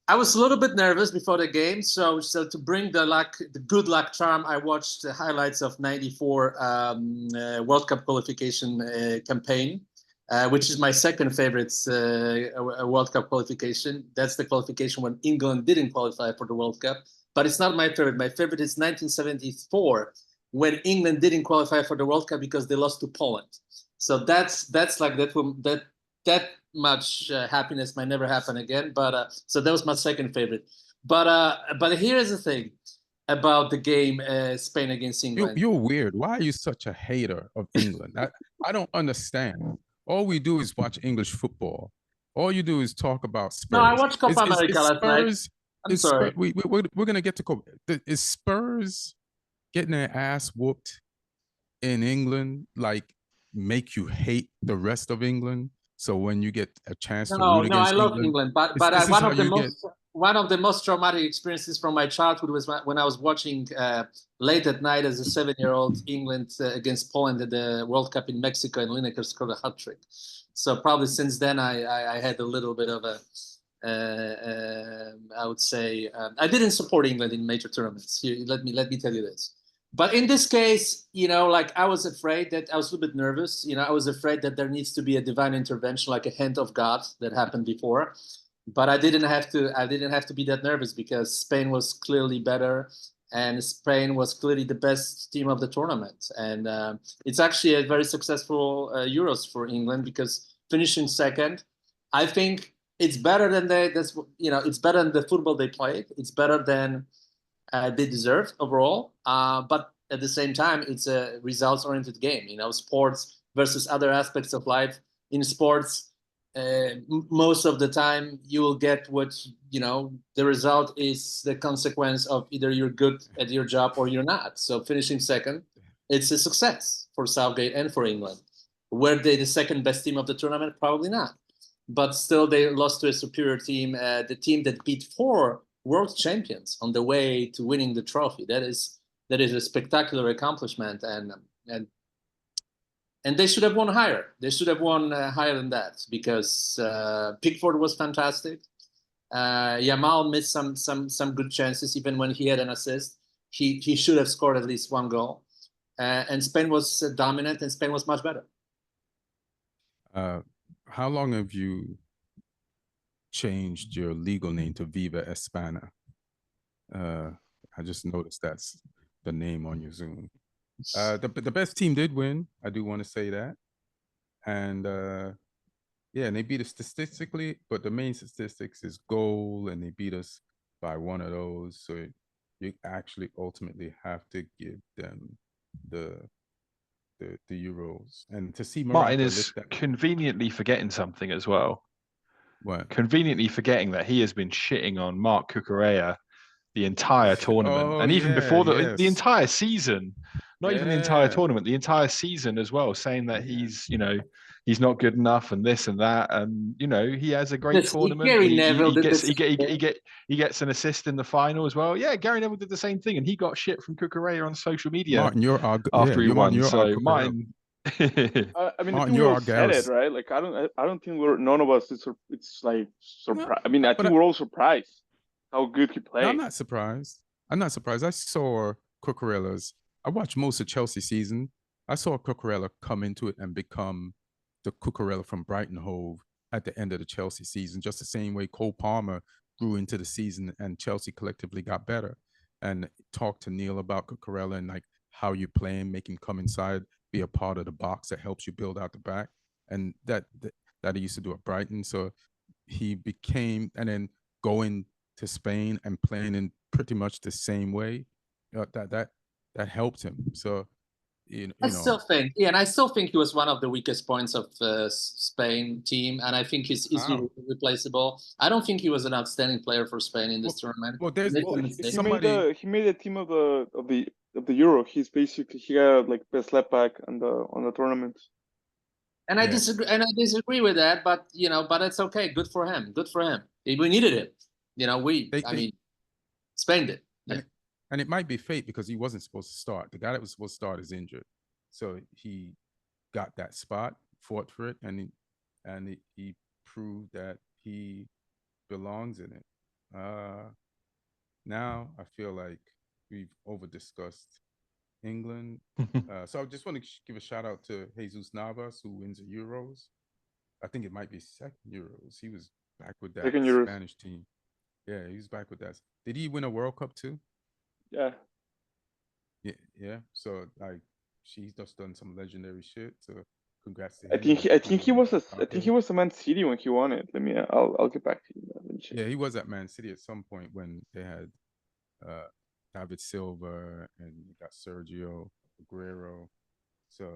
I was a little bit nervous before the game, so to bring the good luck charm, I watched the highlights of '94 World Cup qualification campaign, which is my second favorite World Cup qualification. That's the qualification when England didn't qualify for the World Cup, but it's not my favorite. My favorite is 1974, when England didn't qualify for the World Cup because they lost to Poland. So that's like that much happiness might never happen again. But so that was my second favorite. But here's the thing about the game, Spain against England. You're weird. Why are you such a hater of England? I don't understand. All we do is watch English football. All you do is talk about Spurs. No, I watched Copa America last night. I'm sorry. We're going to get to Copa. Is Spurs getting their ass whooped in England like make you hate the rest of England? So when you get a chance to root against I love England, but one of the most traumatic experiences from my childhood was when I was watching late at night as a 7-year-old England against Poland at the World Cup in Mexico, and Lineker scored a hat trick. So probably since then I had a little bit of I would say I didn't support England in major tournaments. Here, let me tell you this. But in this case, like I was afraid that I was a little bit nervous. I was afraid that there needs to be a divine intervention, like a hand of God that happened before. But I didn't have to be that nervous because Spain was clearly better, and Spain was clearly the best team of the tournament. And it's actually a very successful Euros for England because finishing second, I think it's better than it's better than the football they played. It's better than they deserve overall, but at the same time, it's a results-oriented game. Sports versus other aspects of life. In sports, most of the time, you will get what the result is the consequence of either you're good at your job or you're not. So finishing second, it's a success for Southgate and for England. Were they the second best team of the tournament? Probably not. But still, they lost to a superior team, the team that beat 4 world champions on the way to winning the trophy. That is a spectacular accomplishment, and And they should have won higher. They should have won higher than that because Pickford was fantastic. Yamal missed some good chances, even when he had an assist. He should have scored at least one goal. And Spain was dominant, and Spain was much better. How long have you changed your legal name to Viva Espana? I just noticed that's the name on your Zoom. The best team did win. I do want to say that. And yeah, and they beat us statistically, but the main statistics is goal, and they beat us by one of those. So you actually ultimately have to give them the Euros. And to see Martin Morata is lift that. conveniently forgetting something as well. What? Conveniently forgetting that he has been shitting on Mark Cucurella the entire tournament, Oh, and even yeah, before the yes. entire season, not even the entire Yeah. tournament, the entire season as well, saying that he's, you know, he's not good enough and this and that, and you know, he has a great Yes, tournament. Gary Neville He did gets the he gets an assist in the final as well. Yeah, Gary Neville did the same thing, and he got shit from Cucurella on social media Martin, you're our after he won. Martin, So Martin. I mean, Martin, I think we you're all our said it, Gareth. right? Like, I don't think none of us is. It's like surprise. I mean, I but think we're all surprised how good he No, played. I'm not surprised. I'm not surprised. I saw Cucurella's. I watched most of Chelsea season. I saw Cucurella come into it and become the Cucurella from Brighton Hove at the end of the Chelsea season, just the same way Cole Palmer grew into the season and Chelsea collectively got better. And talked to Neil about Cucurella and like how you play him, make him come inside, be a part of the box that helps you build out the back. And that he used to do at Brighton. So he became, and then going to Spain and playing in pretty much the same way, that helped him. So I still think, yeah, and I still think he was one of the weakest points of Spain team, and I think he's easily replaceable. I don't think he was an outstanding player for Spain in this tournament. Well, there's he made a team of the Euro. He's basically he got like best left back on the tournament. And I disagree with that, but you know, but it's okay. Good for him. Good for him. We needed it. You know, I mean, Spain did. Yeah. And it might be fate because he wasn't supposed to start. The guy that was supposed to start is injured, so he got that spot, fought for it, and he proved that he belongs in it. Now I feel like we've over discussed England. So I just want to give a shout out to Jesus Navas, who wins the Euros. I think it might be second Euros. He was back with that Spanish team. Yeah, he's back with that. Did he win a World Cup too? Yeah. Yeah. So like, she's just done some legendary shit. So congrats to him. I think he was a Man City when he won it. I'll get back to you. Yeah, he was at Man City at some point when they had David Silva and you got Sergio Aguero. So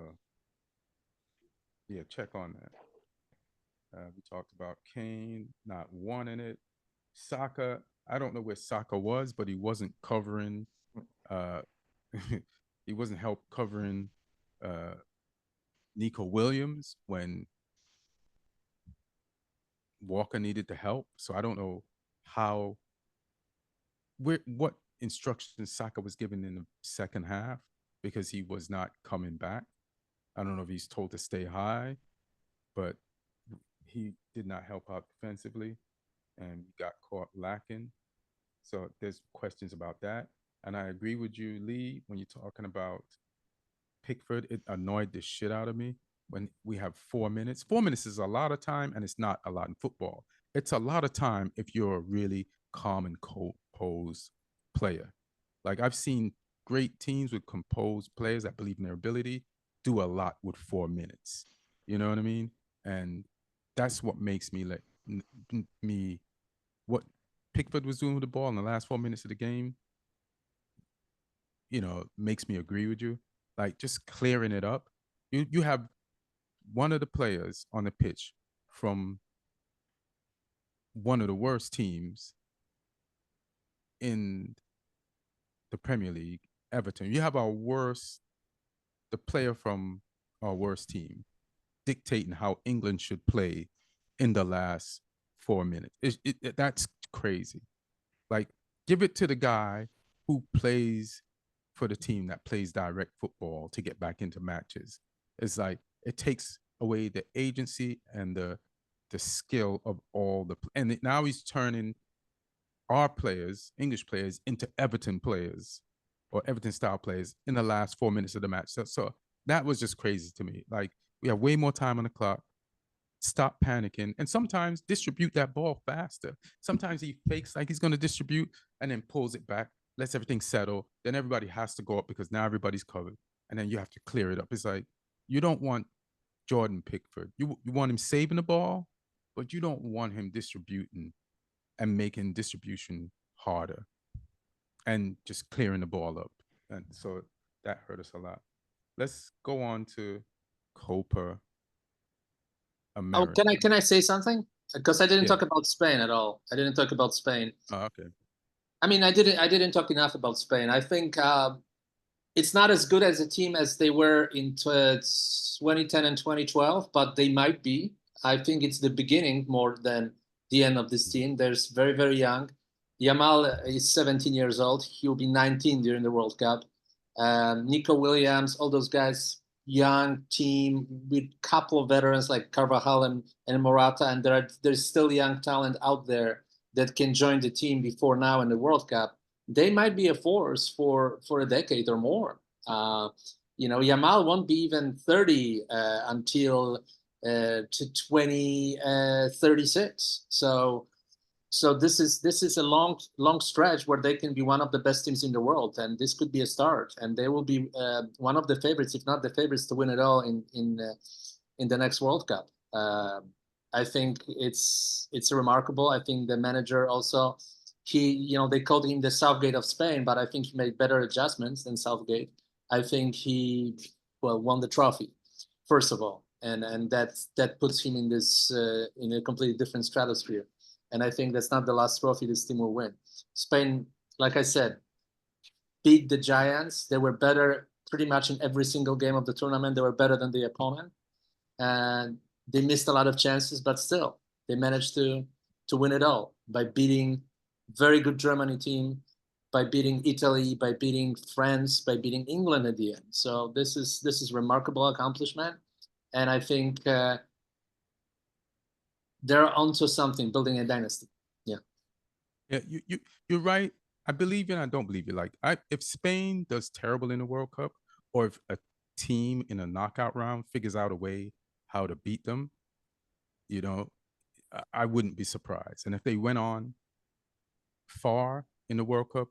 yeah, check on that. We talked about Kane not wanting it. Saka, I don't know where Saka was, but he wasn't covering. He wasn't covering Nico Williams when Walker needed the help. So I don't know what instructions Saka was given in the second half because he was not coming back. I don't know if he's told to stay high, but he did not help out defensively and got caught lacking. So there's questions about that. And I agree with you, Lee, when you're talking about Pickford. It annoyed the shit out of me when we have 4 minutes. 4 minutes is a lot of time, and it's not a lot in football. It's a lot of time if you're a really calm and composed player. Like I've seen great teams with composed players that believe in their ability do a lot with 4 minutes. You know what I mean? And that's what makes me what Pickford was doing with the ball in the last 4 minutes of the game, you know, makes me agree with you. Like just clearing it up. You have one of the players on the pitch from one of the worst teams in the Premier League, Everton. You have the player from our worst team dictating how England should play in the last 4 minutes. That's crazy. Like, give it to the guy who plays for the team that plays direct football to get back into matches. It's like it takes away the agency and the skill of all the, and now he's turning our players, English players, into Everton players or Everton style players in the last 4 minutes of the match. So that was just crazy to me. Like, we have way more time on the clock. Stop panicking, and sometimes distribute that ball faster. Sometimes he fakes like he's going to distribute and then pulls it back, lets everything settle. Then everybody has to go up because now everybody's covered, and then you have to clear it up. It's like, you don't want Jordan Pickford. You want him saving the ball, but you don't want him distributing and making distribution harder and just clearing the ball up. And so that hurt us a lot. Let's go on to Copa America. Oh, can I say something? Because I didn't talk about Spain at all. I didn't talk about Spain. Oh, okay. I mean, I didn't talk enough about Spain. I think it's not as good as a team as they were in 2010 and 2012, but they might be. I think it's the beginning more than the end of this team. They're very, very young. Yamal is 17 years old. He'll be 19 during the World Cup. Nico Williams, all those guys, young team with a couple of veterans like Carvajal and Morata, and there's still young talent out there that can join the team before now in the World Cup. They might be a force for a decade or more. Yamal won't be even 30 until to 2036. So this is a long stretch where they can be one of the best teams in the world, and this could be a start. And they will be one of the favorites, if not the favorites, to win it all in the next World Cup. I think it's remarkable. I think the manager also, they called him the Southgate of Spain, but I think he made better adjustments than Southgate. I think he won the trophy, first of all, and that puts him in this in a completely different stratosphere. And I think that's not the last trophy this team will win. Spain, like I said, beat the Giants. They were better pretty much in every single game of the tournament. They were better than the opponent. And they missed a lot of chances, but still, they managed to win it all by beating very good Germany team, by beating Italy, by beating France, by beating England at the end. So this is remarkable accomplishment. And I think they're onto something, building a dynasty. Yeah. Yeah, you're right. I believe you and I don't believe you. Like, if Spain does terrible in the World Cup, or if a team in a knockout round figures out a way how to beat them, I wouldn't be surprised. And if they went on far in the World Cup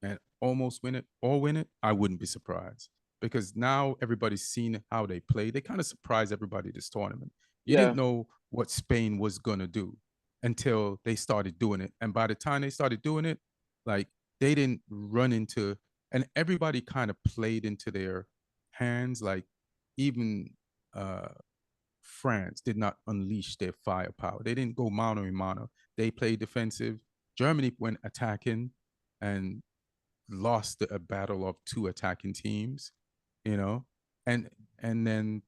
and almost win it or win it, I wouldn't be surprised. Because now everybody's seen how they play. They kind of surprised everybody this tournament. You didn't know what Spain was going to do until they started doing it. And by the time they started doing it, like, they didn't run into, and everybody kind of played into their hands. Like, even France did not unleash their firepower. They didn't go mano a mano. They played defensive. Germany went attacking and lost a battle of two attacking teams, and then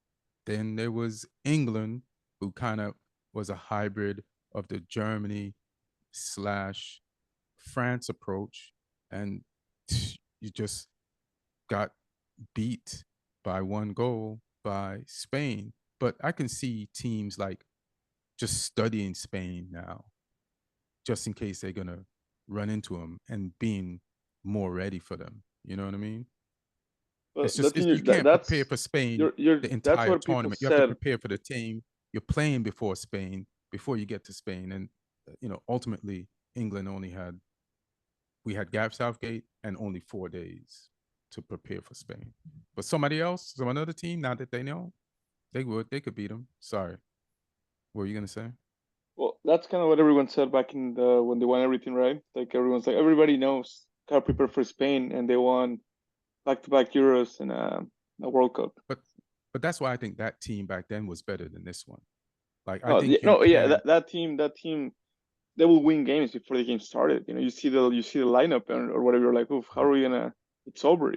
there was England, who kind of was a hybrid of the Germany/France approach, and you just got beat by one goal by Spain. But I can see teams like just studying Spain now, just in case they're gonna run into them, and being more ready for them. You know what I mean? Well, It's just you can't prepare for Spain the entire tournament. You have to prepare for the team you're playing before Spain, before you get to Spain. And ultimately, England we had Gareth Southgate and only 4 days to prepare for Spain. But somebody else, another team, now that they know, they could beat them. Sorry, what were you gonna say? Well, that's kind of what everyone said back in when they won everything, right? Like, everyone's like, everybody knows how to prepare for Spain, and they won back-to-back Euros and a World Cup. But that's why I think that team back then was better than this one. Like, that team, they will win games before the game started. You see the lineup or whatever. You're like, oof, how are we gonna? It's over.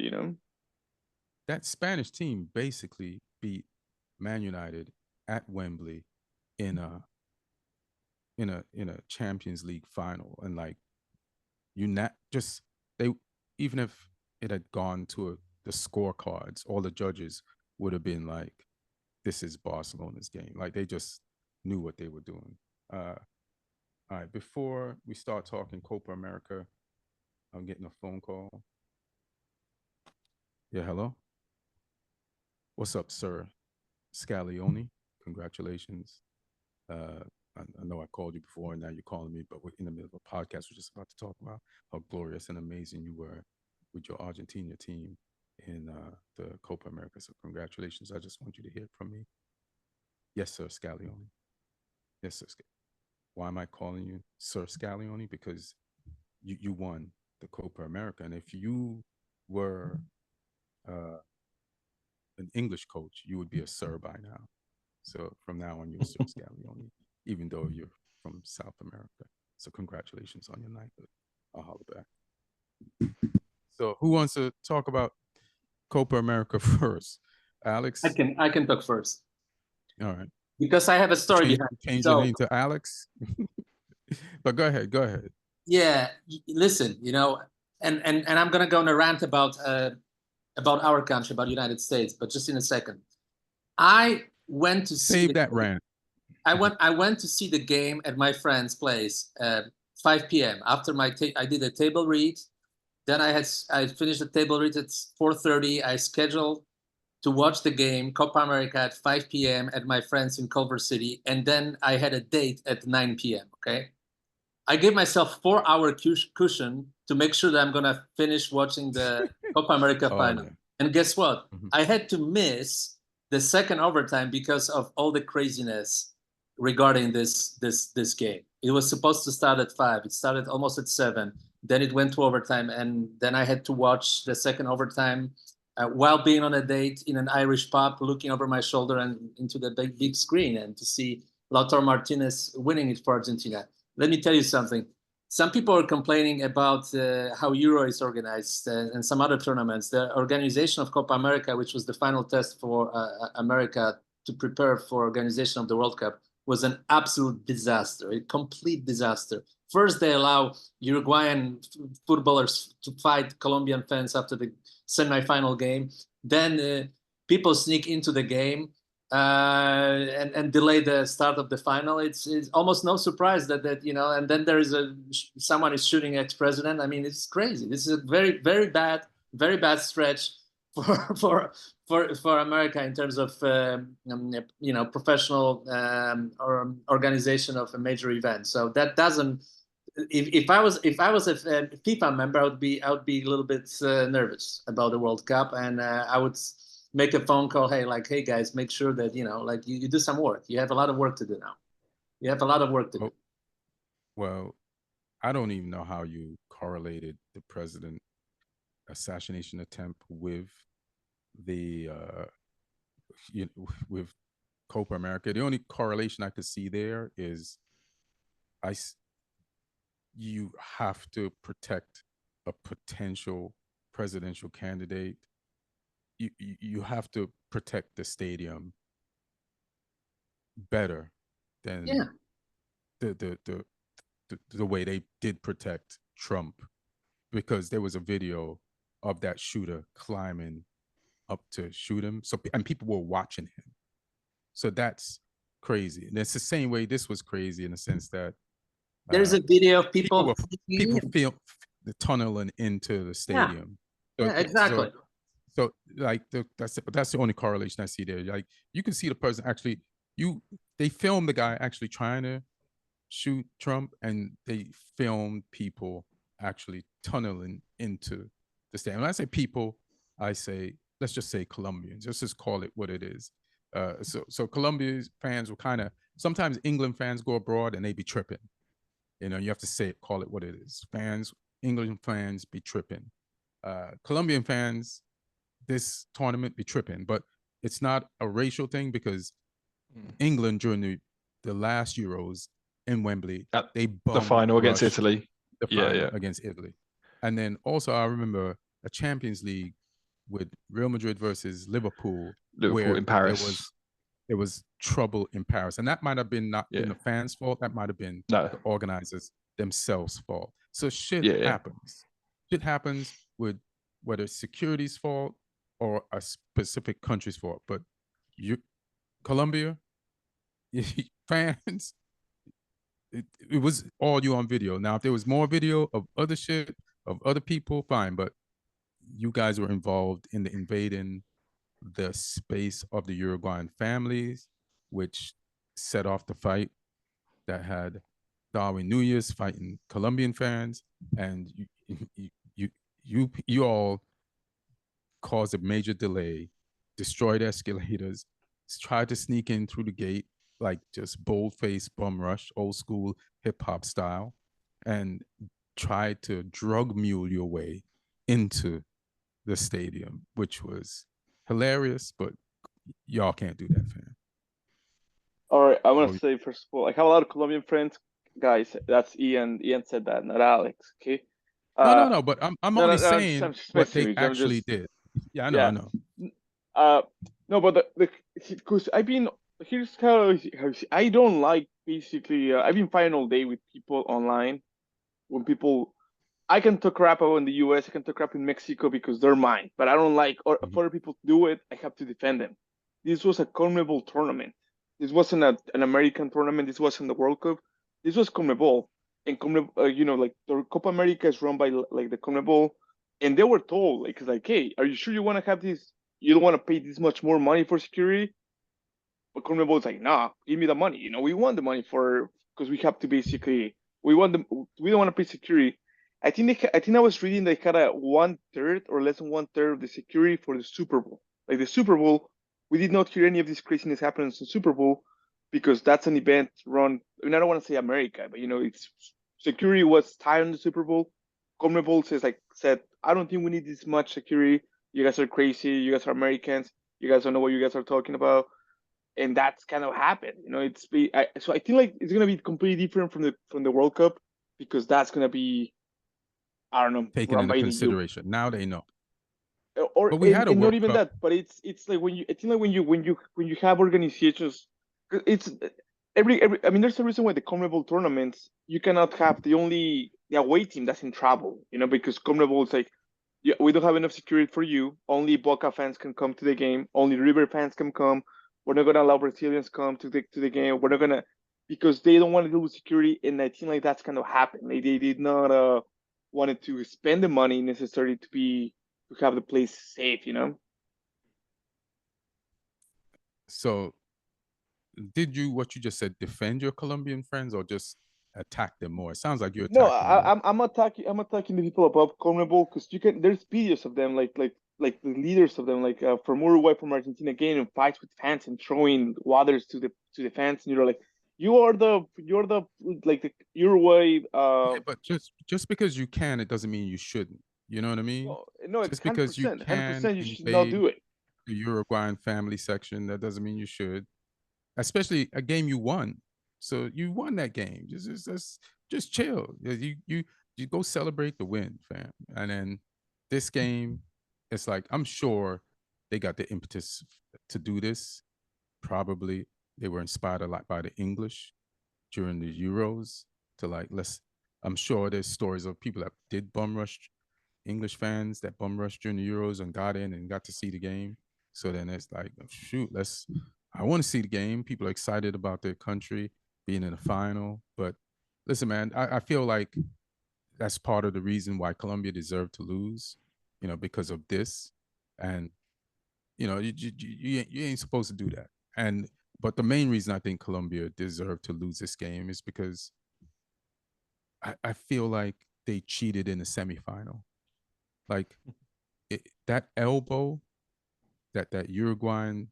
That Spanish team basically beat Man United at Wembley in a Champions League final, and like, even if it had gone to the scorecards, all the judges would have been like, this is Barcelona's game. Like they just knew what they were doing. All right, before we start talking Copa America, I'm getting a phone call. Yeah, hello. What's up, sir? Scalioni, congratulations. I know I called you before, and now you're calling me, but we're in the middle of a podcast. We're just about to talk about how glorious and amazing you were with your Argentina team in the Copa America. So congratulations. I just want you to hear from me. Yes, sir, Scalioni. Yes, sir. Why am I calling you Sir Scalioni? Because you won the Copa America. And if you were an English coach, you would be a sir by now. So from now on, you're Sir Scalioni, even though you're from South America. So congratulations on your knighthood. I'll holler back. So who wants to talk about Copa America first? Alex? I can talk first. All right. Because I have a story behind it. Change your name to Alex? But go ahead. Yeah, listen, and I'm gonna go on a rant about our country, about United States, but just in a second. I went to save that rant. I went to see the game at my friend's place at 5 p.m. after I did a table read. Then I finished the table read at 4:30. I scheduled to watch the game, Copa America, at 5 p.m. at my friend's in Culver City, and then I had a date at 9 p.m. Okay, I gave myself 4-hour cushion to make sure that I'm gonna finish watching the Copa America final. Yeah. And guess what? Mm-hmm. I had to miss the second overtime because of all the craziness regarding this game. It was supposed to start at 5. It started almost at 7. Then it went to overtime, and then I had to watch the second overtime while being on a date in an Irish pub, looking over my shoulder and into the big screen, and to see Lautaro Martinez winning it for Argentina. Let me tell you something. Some people are complaining about how Euro is organized and some other tournaments. The organization of Copa America, which was the final test for America to prepare for organization of the World Cup, was an absolute disaster, a complete disaster. First, they allow Uruguayan footballers to fight Colombian fans after the semi-final game. Then people sneak into the game and delay the start of the final. It's almost no surprise that and then there is someone is shooting ex-president. I mean, it's crazy. This is a very, very bad stretch for America in terms of professional or organization of a major event. So that doesn't. If I was a FIFA member, I would be a little bit nervous about the World Cup, and I would make a phone call. Hey guys, make sure that you do some work. You have a lot of work to do now. You have a lot of work to do. Well, I don't even know how you correlated the president assassination attempt with the with Copa America. The only correlation I could see there is you have to protect a potential presidential candidate. You have to protect the stadium better than the way they did protect Trump, because there was a video of that shooter climbing up to shoot him. And people were watching him. So that's crazy. And it's the same way this was crazy in the sense that there's a video of people feel the tunneling into the stadium. Yeah, exactly. So like that's the only correlation I see there. Like you can see the person actually they filmed the guy actually trying to shoot Trump, and they filmed people actually tunneling into the stadium. When I say people, I say let's just say Colombians. Let's just call it what it is. So Colombia's fans will kind of sometimes England fans go abroad and they be tripping. You have to call it what it is. England fans be tripping. Colombian fans, this tournament be tripping, but it's not a racial thing because England during the last Euros in Wembley, they the final against Italy. The final against Italy. And then also I remember a Champions League with Real Madrid versus Liverpool where in Paris. There was trouble in Paris. And that might have been not been the fans' fault. That might have been the organizers themselves' fault. So shit happens. Shit happens with whether it's security's fault or a specific country's fault. But Colombia fans, it was all you on video. Now, if there was more video of other shit, of other people, fine. But you guys were involved in the invading the space of the Uruguayan families, which set off the fight that had Darwin Nunez fighting Colombian fans, and you all caused a major delay, destroyed escalators, tried to sneak in through the gate, like just bold-faced bum rush, old school hip hop style, and tried to drug mule your way into the stadium, which was hilarious, but y'all can't do that, fam. All right, I want to say first of all, I have a lot of Colombian friends, guys. That's Ian. Ian said that, not Alex. Okay. No. But I'm only no, saying I'm just what they with you. actually did. Yeah, I know. Yeah. I know. No, but because I've been here's how I don't like basically. I've been fighting all day with people online. When people, I can talk crap about in the U.S. I can talk crap in Mexico because they're mine. But I don't like, or if other people do it, I have to defend them. This was a CONMEBOL tournament. This wasn't an American tournament. This wasn't the World Cup. This was CONMEBOL, and CONMEBOL, like the Copa America is run by like the CONMEBOL, and they were told like, hey, are you sure you want to have this? You don't want to pay this much more money for security? But CONMEBOL is like, nah, give me the money. We want the money because we have to basically we don't want to pay security. I think I was reading they had a 1/3 or less than 1/3 of the security for the Super Bowl. Like the Super Bowl, we did not hear any of this craziness happening in the Super Bowl because that's an event run. I don't want to say America, but it's security was tied on the Super Bowl. CONMEBOL said, I don't think we need this much security. You guys are crazy. You guys are Americans. You guys don't know what you guys are talking about. And that's kind of happened. So I think like it's gonna be completely different from the World Cup because that's gonna be, I don't know, taken into consideration. Now they know. But we had a World not even Cup. That, but it's like when you have organizations, it's every I mean there's a reason why the CONMEBOL tournaments you cannot have the away team that's in trouble, because CONMEBOL is like, yeah, we don't have enough security for you. Only Boca fans can come to the game. Only River fans can come. We're not gonna allow Brazilians come to the game. We're not gonna, because they don't want to deal with security, and I think like that's kind of happened. Like they did not wanted to spend the money necessary to have the place safe. So, did you what you just said defend your Colombian friends or just attack them more? It sounds like you're attacking. No, I'm attacking the people above CONMEBOL because there's videos of them like the leaders of them, like from Uruguay, from Argentina, getting in fights with fans and throwing waters to the fans, and you're like, you're the like the Uruguay. Yeah, but just because you can, it doesn't mean you shouldn't. You know what I mean? No, just because you can, 100% you should not do it. The Uruguayan family section, that doesn't mean you should. Especially a game you won, so you won that game. Just chill. You go celebrate the win, fam. And then this game, it's like I'm sure they got the impetus to do this. Probably they were inspired a lot by the English during the Euros to like I'm sure there's stories of people that did bum rush, English fans that bum rushed during the Euros and got in and got to see the game. So then it's like, shoot, I want to see the game. People are excited about their country being in the final. But listen, man, I feel like that's part of the reason why Colombia deserved to lose, because of this. And, you ain't supposed to do that. But the main reason I think Colombia deserved to lose this game is because I feel like they cheated in the semifinal. Like that elbow, that Uruguayan,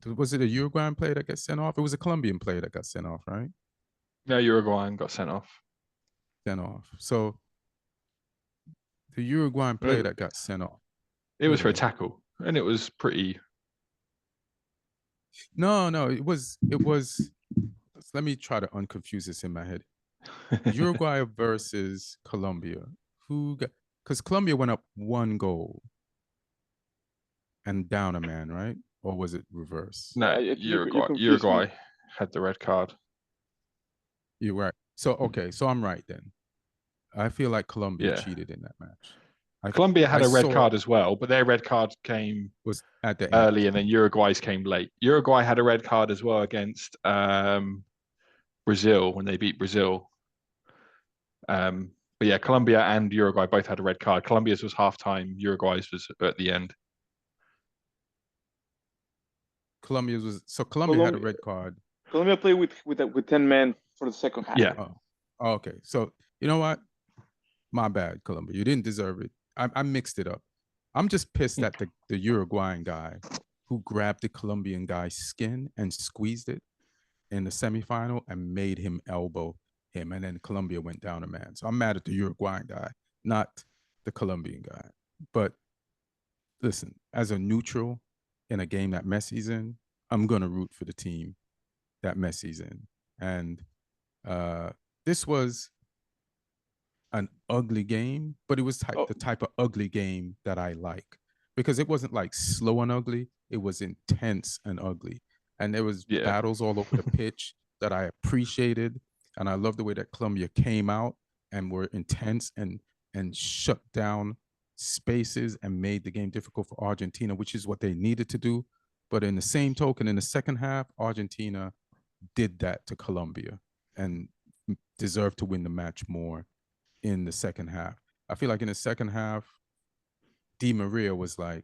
was it a Uruguayan player that got sent off? It was a Colombian player that got sent off, right? No, Uruguayan got sent off. So the Uruguayan player that got sent off. It was for a tackle, and it was pretty. No, it was. Let me try to unconfuse this in my head. Uruguay versus Colombia. Because Colombia went up 1 goal and down a man, right? Or was it reverse? No, Uruguay had the red card. You're right. So, okay. So I'm right then. I feel like Colombia cheated in that match. Colombia had I a red saw card as well, but their red card came was at the end. early, and then Uruguay's came late. Uruguay had a red card as well against Brazil when they beat Brazil. But yeah, Colombia and Uruguay both had a red card. Colombia's was halftime, Uruguay's was at the end. Colombia had a red card. Colombia played with 10 men for the second half. Yeah. Oh, okay. So you know what? My bad, Colombia. You didn't deserve it. I mixed it up. I'm just pissed at the Uruguayan guy who grabbed the Colombian guy's skin and squeezed it in the semifinal and made him elbow him, and then Colombia went down a man. So I'm mad at the Uruguayan guy, not the Colombian guy. But listen, as a neutral in a game that Messi's in, I'm gonna root for the team that Messi's in. And this was an ugly game, but it was the type of ugly game that I like, because it wasn't like slow and ugly. It was intense and ugly. And there was battles all over the pitch that I appreciated. And I love the way that Colombia came out and were intense and shut down spaces and made the game difficult for Argentina, which is what they needed to do. But in the same token, in the second half, Argentina did that to Colombia and deserved to win the match more in the second half. I feel like in the second half, Di Maria was like,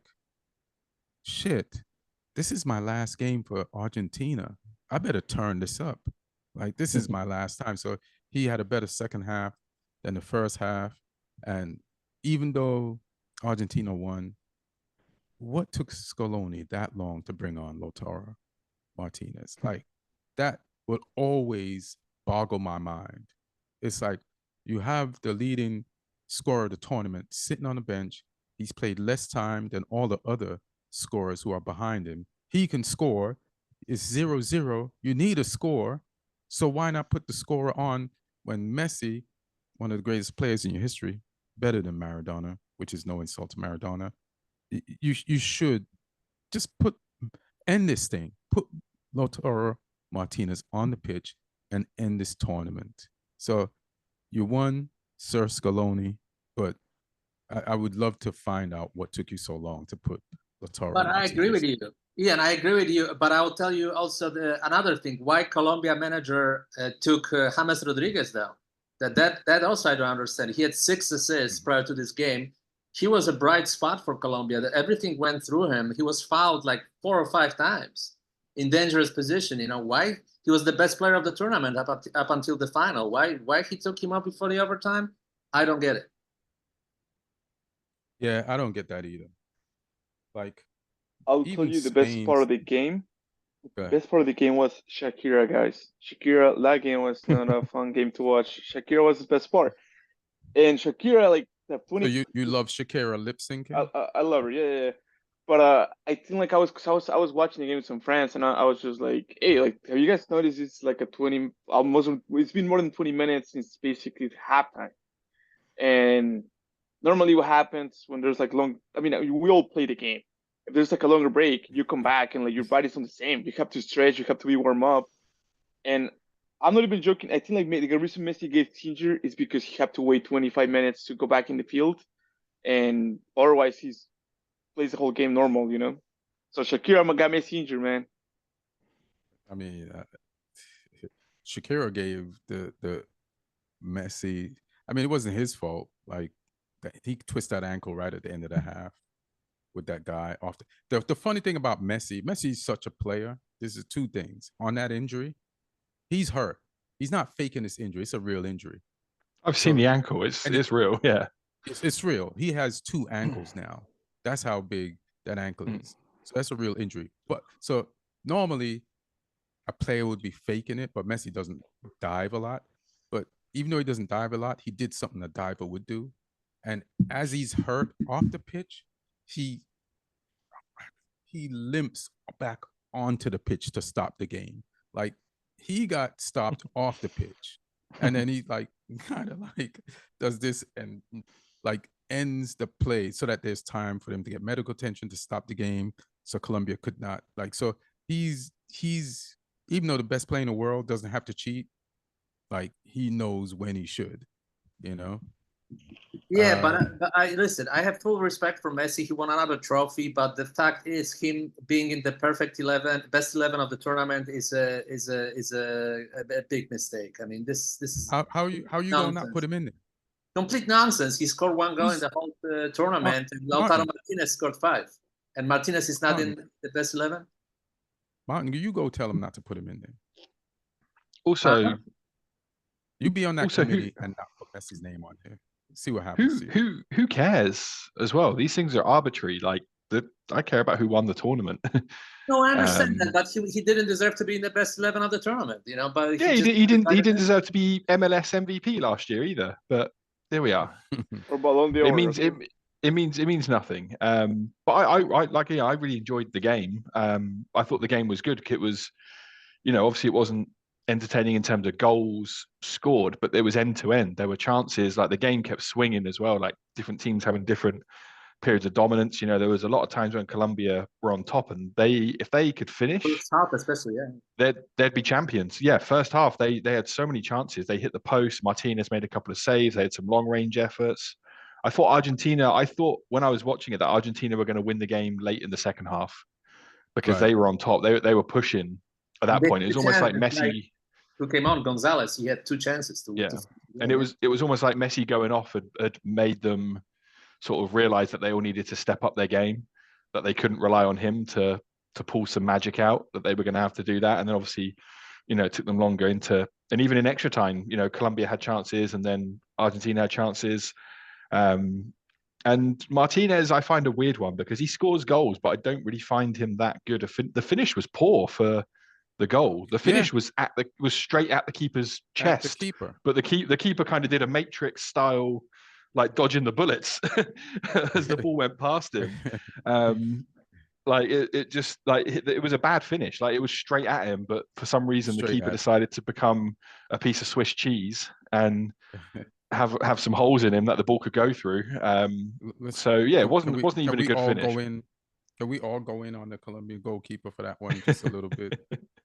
shit, this is my last game for Argentina. I better turn this up. Like, this is my last time. So he had a better second half than the first half. And even though Argentina won, what took Scaloni that long to bring on Lautaro Martinez? Like, that would always boggle my mind. It's like, you have the leading scorer of the tournament sitting on the bench. He's played less time than all the other scorers who are behind him. He can score. It's 0-0. You need a score. So why not put the scorer on when Messi, one of the greatest players in your history, better than Maradona, which is no insult to Maradona, you should just end this thing. Put Lautaro Martinez on the pitch and end this tournament. So you won, Sir Scaloni, but I would love to find out what took you so long to put Lautaro. But I agree with you. Yeah, and I agree with you. But I will tell you also another thing: why Colombia manager took James Rodriguez down. That also I don't understand. He had 6 assists prior to this game. He was a bright spot for Colombia. That everything went through him. He was fouled like 4 or 5 times in dangerous position. You know why? He was the best player of the tournament up until the final. Why he took him out before the overtime? I don't get it. Yeah, I don't get that either. Like, I'll tell you the best part of the game. The best part of the game was Shakira, guys. Shakira, that game was not a fun game to watch. Shakira was the best part. And Shakira, like, the funny. So you love Shakira lip syncing? I love her, yeah. But I think like I was watching the game with some friends, and I was just like, hey, like, have you guys noticed it's like it's been more than 20 minutes since basically halftime. And normally what happens when there's like we all play the game. If there's like a longer break, you come back and like your body's not the same. You have to stretch, you have to be warm up. And I'm not even joking. I think like the reason Messi gave Ginger is because he had to wait 25 minutes to go back in the field, and otherwise he's plays the whole game normal, you know. So Shakira got Messi injured, man. I mean, Shakira gave the Messi. I mean, it wasn't his fault. Like, he twisted that ankle right at the end of the half with that guy off. The funny thing about Messi's such a player. This is 2 things. On that injury, he's hurt. He's not faking this injury. It's a real injury. I've seen the ankle. It's real. Yeah. It's real. He has 2 ankles now. That's how big that ankle is. So that's a real injury. But so normally a player would be faking it, but Messi doesn't dive a lot. But even though he doesn't dive a lot, he did something a diver would do. And as he's hurt off the pitch, he limps back onto the pitch to stop the game. Like, he got stopped off the pitch. And then he like kind of like does this and like ends the play so that there's time for them to get medical attention to stop the game. So Colombia could not so he's even though the best player in the world doesn't have to cheat, like, he knows when he should, you know? Yeah, but I listen. I have full respect for Messi. He won another trophy, but the fact is, him being in the perfect 11, best 11 of the tournament is a big mistake. I mean, this is how you gonna not put him in there? Complete nonsense. He scored one goal in the whole tournament, and Lautaro Martinez scored 5, and Martinez is not in the best 11. Martin, you go tell him not to put him in there. Also, you be on that committee and not put Messi's name on there. See what happens. Who cares as well? These things are arbitrary. Like I care about who won the tournament. No, I understand that, but he didn't deserve to be in the best 11 of the tournament, you know. But yeah, he didn't deserve to be MLS MVP last year either. But there we are. Or Ballon d'Or. It means nothing. But I really enjoyed the game. I thought the game was good. It was, obviously it wasn't entertaining in terms of goals scored, but there was end to end. There were chances. Like the game kept swinging as well. Like different teams having different periods of dominance. There was a lot of times when Colombia were on top, and if they could finish, first half especially, yeah, they'd be champions. Yeah, first half they had so many chances. They hit the post. Martinez made a couple of saves. They had some long range efforts. I thought when I was watching it that Argentina were going to win the game late in the second half because they were on top. They were pushing at that point. It was almost like Messi. Who came on? Gonzalez. He had 2 chances to. Yeah, and it was almost like Messi going off had made them sort of realize that they all needed to step up their game, that they couldn't rely on him to pull some magic out, that they were going to have to do that. And then obviously, it took them longer and even in extra time, Colombia had chances and then Argentina had chances. And Martinez, I find a weird one because he scores goals, but I don't really find him that good. The finish was poor for the goal. The finish was straight at the keeper's chest. The keeper. But the keeper kind of did a Matrix style, like dodging the bullets as the ball went past him. Like it was a bad finish. Like it was straight at him, but for some reason the keeper decided to become a piece of Swiss cheese and have some holes in him that the ball could go through. So yeah, it wasn't even a good finish. Can we all go in on the Colombian goalkeeper for that one just a little bit?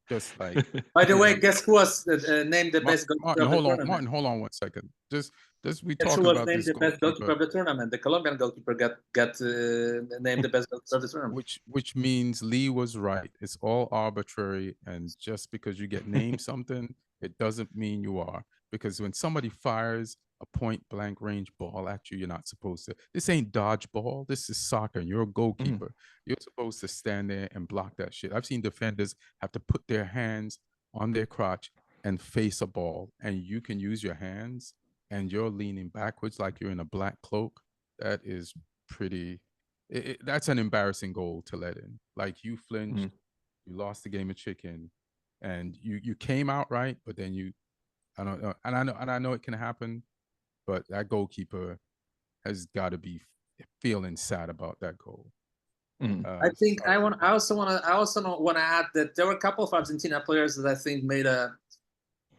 Just like. By the way, guess who was named the best goalkeeper of the tournament? Martin, hold on 1 second. Just we talk about was named this the best goalkeeper of the tournament. The Colombian goalkeeper got named the best goalkeeper of the tournament. Which means Lee was right. It's all arbitrary, and just because you get named something, it doesn't mean you are. Because when somebody fires a point blank range ball at you, you're not supposed to. This ain't dodgeball. This is soccer. And you're a goalkeeper. You're supposed to stand there and block that shit. I've seen defenders have to put their hands on their crotch and face a ball, and you can use your hands and you're leaning backwards like you're in a black cloak. That is pretty. That's an embarrassing goal to let in. Like you flinched, you lost the game of chicken, and you came out right, but then I don't know, and I know it can happen. But that goalkeeper has got to be feeling sad about that goal. I think I also want to add that there were a couple of Argentina players that I think made a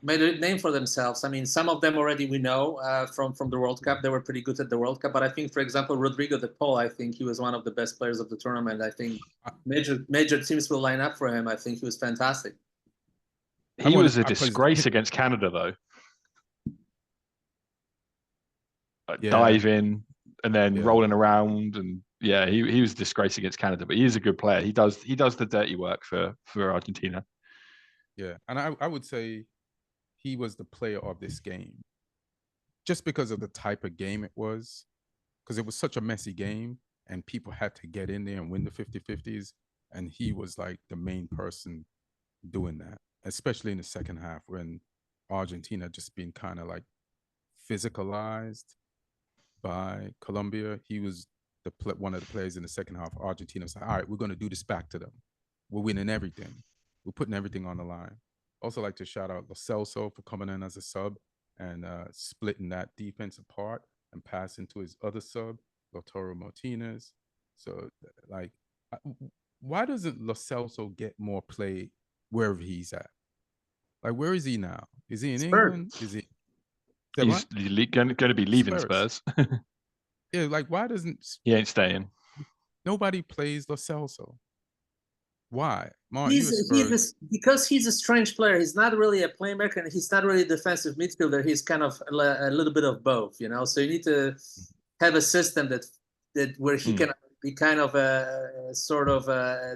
name for themselves. I mean, some of them already we know from the World Cup. They were pretty good at the World Cup. But I think, for example, Rodrigo de Paul, I think he was one of the best players of the tournament. I think major teams will line up for him. I think he was fantastic. He was a disgrace against Canada, though. Diving and then rolling around, and he was a disgrace against Canada, but he is a good player. He does the dirty work for Argentina. Yeah, and I would say he was the player of this game just because of the type of game it was, because it was such a messy game and people had to get in there and win the 50-50s, and he was like the main person doing that, especially in the second half when Argentina just been kind of like physicalized by Colombia. He was one of the players in the second half. Argentina was like, all right, we're going to do this back to them. We're winning everything. We're putting everything on the line. Also like to shout out Lo Celso for coming in as a sub and splitting that defense apart and passing to his other sub, Lautaro Martinez. So, like, why doesn't Lo Celso get more play wherever he's at? Like, where is he now? Is he in England? Is he? He's going to be leaving Spurs. Yeah, like why doesn't he ain't staying? Nobody plays Lo Celso. Why? Martin, you a He's Spurs. because he's a strange player. He's not really a playmaker, and he's not really a defensive midfielder. He's kind of a little bit of both, you know. So you need to have a system that where he can be kind of a sort of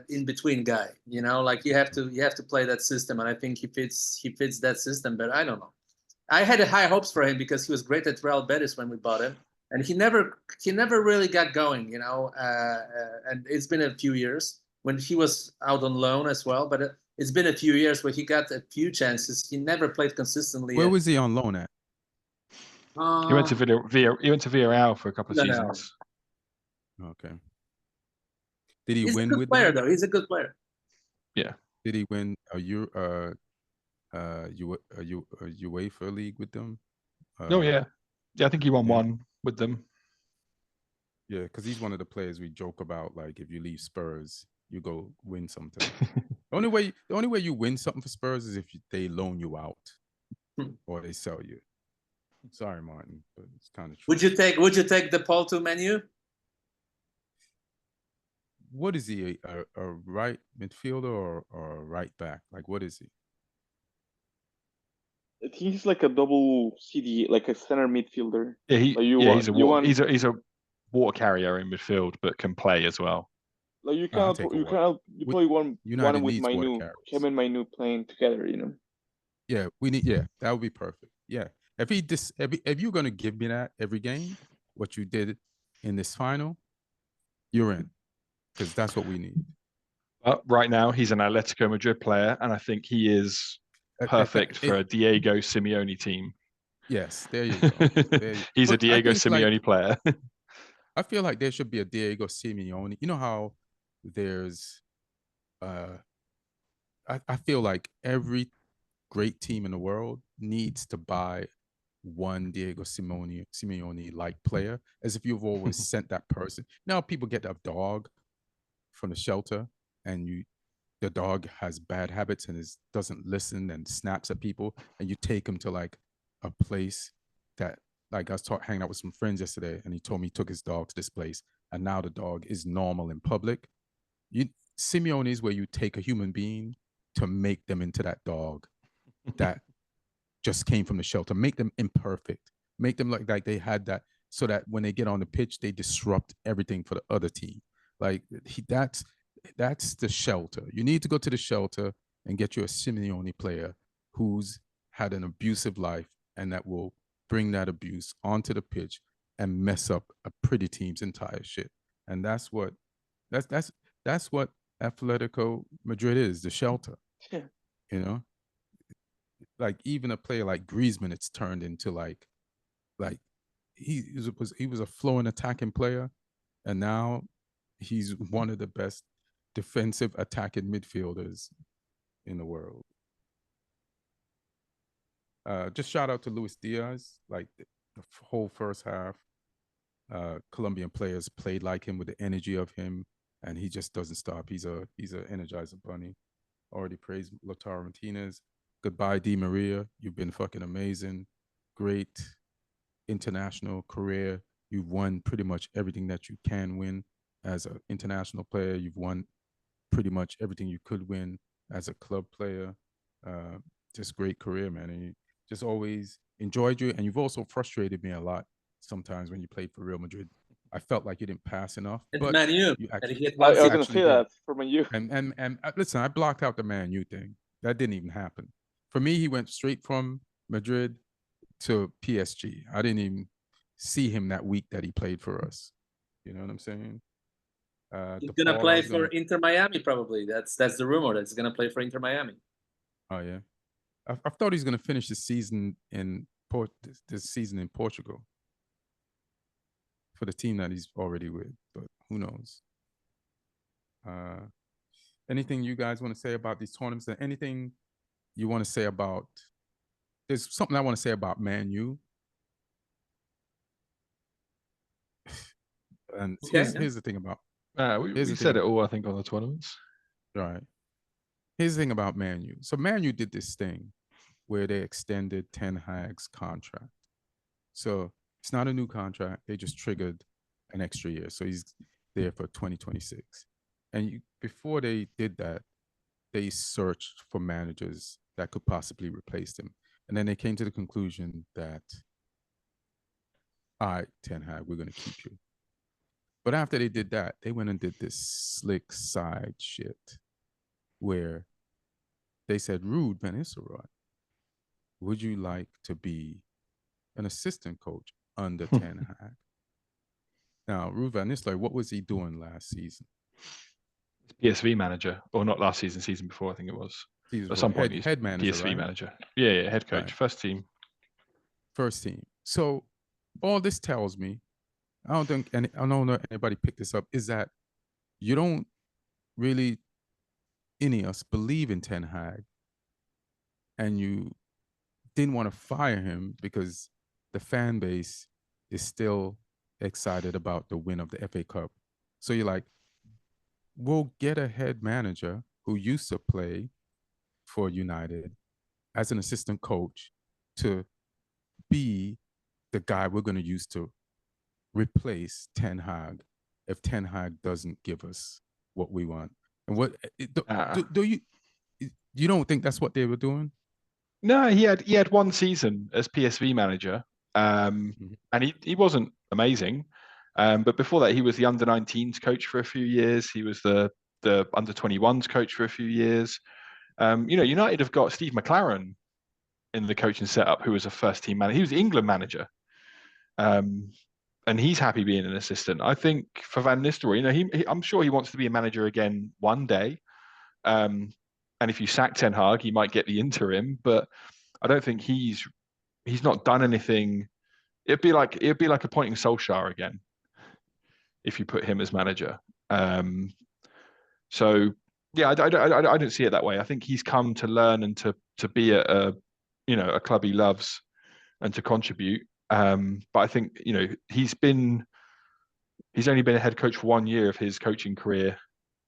in between guy, you know. Like you have to play that system, and I think he fits that system. But I don't know. I had high hopes for him because he was great at Real Betis when we bought him, and he never really got going, you know. And it's been a few years when he was out on loan as well, but it's been a few years where he got a few chances. He never played consistently. Where was he on loan at? He went to Villarreal for a couple of seasons. Okay. Did he He's win a good with player, them? though. He's a good player. Yeah. Did he win a UEFA league with them? Oh yeah. Yeah, I think he won yeah. one with them. Yeah, because he's one of the players we joke about. Like, if you leave Spurs, you go win something. the only way you win something for Spurs is if they loan you out or they sell you. Sorry, Martin, but it's kind of true. Would you take the Paul to menu? What is he? A right midfielder or a right back? Like, what is he? I think he's like a double CD, like a center midfielder. Yeah, he's a water carrier in midfield, but can play as well. Like you play one with him and Mainu playing together, you know. Yeah, that would be perfect. Yeah, if you're gonna give me that every game, what you did in this final, you're in, because that's what we need. Right now, he's an Atletico Madrid player, and I think he is perfect for a Diego Simeone team. Yes, there you go. He's a Diego Simeone player. I feel like there should be a Diego Simeone. You know how there's, I feel like every great team in the world needs to buy one Diego Simeone like player, as if you've always sent that person. Now people get a dog from the shelter, and the dog has bad habits and doesn't listen and snaps at people, and you take him to like a place that, like, I was hanging out with some friends yesterday, and he told me he took his dog to this place, and now the dog is normal in public. Simeone is where you take a human being to make them into that dog that just came from the shelter. Make them imperfect. Make them like they had that, so that when they get on the pitch, they disrupt everything for the other team. Like that's the shelter. You need to go to the shelter and get you a Simeone player who's had an abusive life, and that will bring that abuse onto the pitch and mess up a pretty team's entire shit. And that's what Atletico Madrid is, the shelter. Yeah. You know? Like, even a player like Griezmann, it's turned into like he was a flowing attacking player, and now he's one of the best defensive attacking midfielders in the world. Just shout out to Luis Diaz. Like, the whole first half, Colombian players played like him with the energy of him, and he just doesn't stop. He's a energizer bunny. Already praised Lautaro Martinez. Goodbye, Di Maria. You've been fucking amazing. Great international career. You've won pretty much everything that you can win as an international player. You've won pretty much everything you could win as a club player. Just great career, man. And you just always enjoyed you. And you've also frustrated me a lot sometimes when you played for Real Madrid. I felt like you didn't pass enough. But Man U. I was going to say that for Man U. And listen, I blocked out the Man U thing. That didn't even happen. For me, he went straight from Madrid to PSG. I didn't even see him that week that he played for us. You know what I'm saying? He's gonna play for Inter Miami, probably. That's the rumor that he's gonna play for Inter Miami. Oh yeah, I thought he's gonna finish the season this season in Portugal for the team that he's already with, but who knows? Anything you guys want to say about these tournaments? And anything you want to say about? There's something I want to say about Man U. And here's the thing about. We said it all, I think, on the tournaments. Right. Here's the thing about Man U. So Man U did this thing where they extended Ten Hag's contract. So it's not a new contract. They just triggered an extra year. So he's there for 2026. And before they did that, they searched for managers that could possibly replace him. And then they came to the conclusion that, all right, Ten Hag, we're going to keep you. But after they did that, they went and did this slick side shit where they said, Ruud van Nistelrooy, would you like to be an assistant coach under Ten Hag? Now, Ruud van Nistelrooy, what was he doing last season? PSV manager, or not last season, season before, I think it was. At some point, head manager, PSV right? manager. Yeah, head coach, right. First team. So all this tells me, I don't know anybody picked this up, is that you don't really, INIOS, believe in Ten Hag, and you didn't want to fire him because the fan base is still excited about the win of the FA Cup. So you're like, we'll get a head manager who used to play for United as an assistant coach to be the guy we're going to use to replace Ten Hag if Ten Hag doesn't give us what we want. And what do you don't think that's what they were doing? No, he had one season as PSV manager, and he wasn't amazing. But before that, he was the under-19s coach for a few years. He was the under-21s coach for a few years. United have got Steve McLaren in the coaching setup, who was a first-team manager. He was the England manager, and he's happy being an assistant. I think for Van Nistelrooy, I'm sure he wants to be a manager again one day. And if you sack Ten Hag, he might get the interim, but I don't think he's not done anything. It'd be like appointing Solskjaer again if you put him as manager. So yeah, I don't see it that way. I think he's come to learn and to be a club he loves and to contribute. But I think he's only been a head coach for 1 year of his coaching career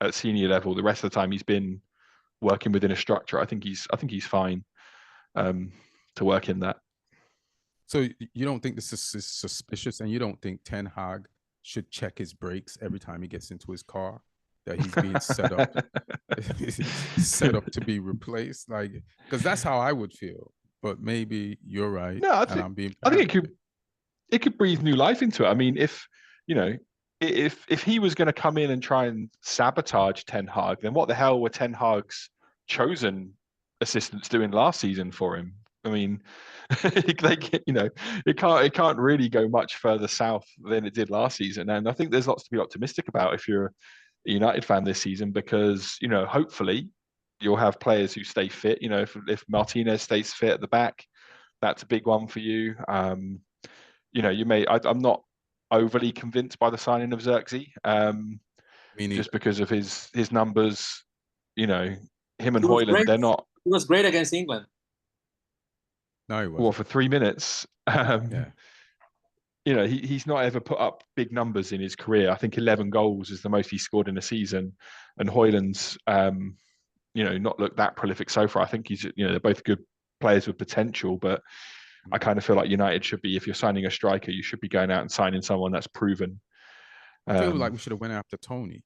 at senior level. The rest of the time he's been working within a structure. I think he's fine to work in that. So you don't think this is suspicious, and you don't think Ten Hag should check his brakes every time he gets into his car, that he's being set up to be replaced? Like, because that's how I would feel. But maybe you're right. No, I think it could breathe new life into it. I mean, if he was going to come in and try and sabotage Ten Hag, then what the hell were Ten Hag's chosen assistants doing last season for him? I mean, it can't really go much further south than it did last season. And I think there's lots to be optimistic about if you're a United fan this season, because hopefully you'll have players who stay fit. If Martinez stays fit at the back, that's a big one for you. You may. I'm not overly convinced by the signing of Xerxes, just because of his numbers. Him and Højlund, they're not. He was great against England. No, he wasn't. Well, for 3 minutes. Yeah. He's not ever put up big numbers in his career. I think 11 goals is the most he scored in a season, and Højlund's, not looked that prolific so far. I think they're both good players with potential, but I kind of feel like United should be, if you're signing a striker, you should be going out and signing someone that's proven. I feel like we should have went after Tony.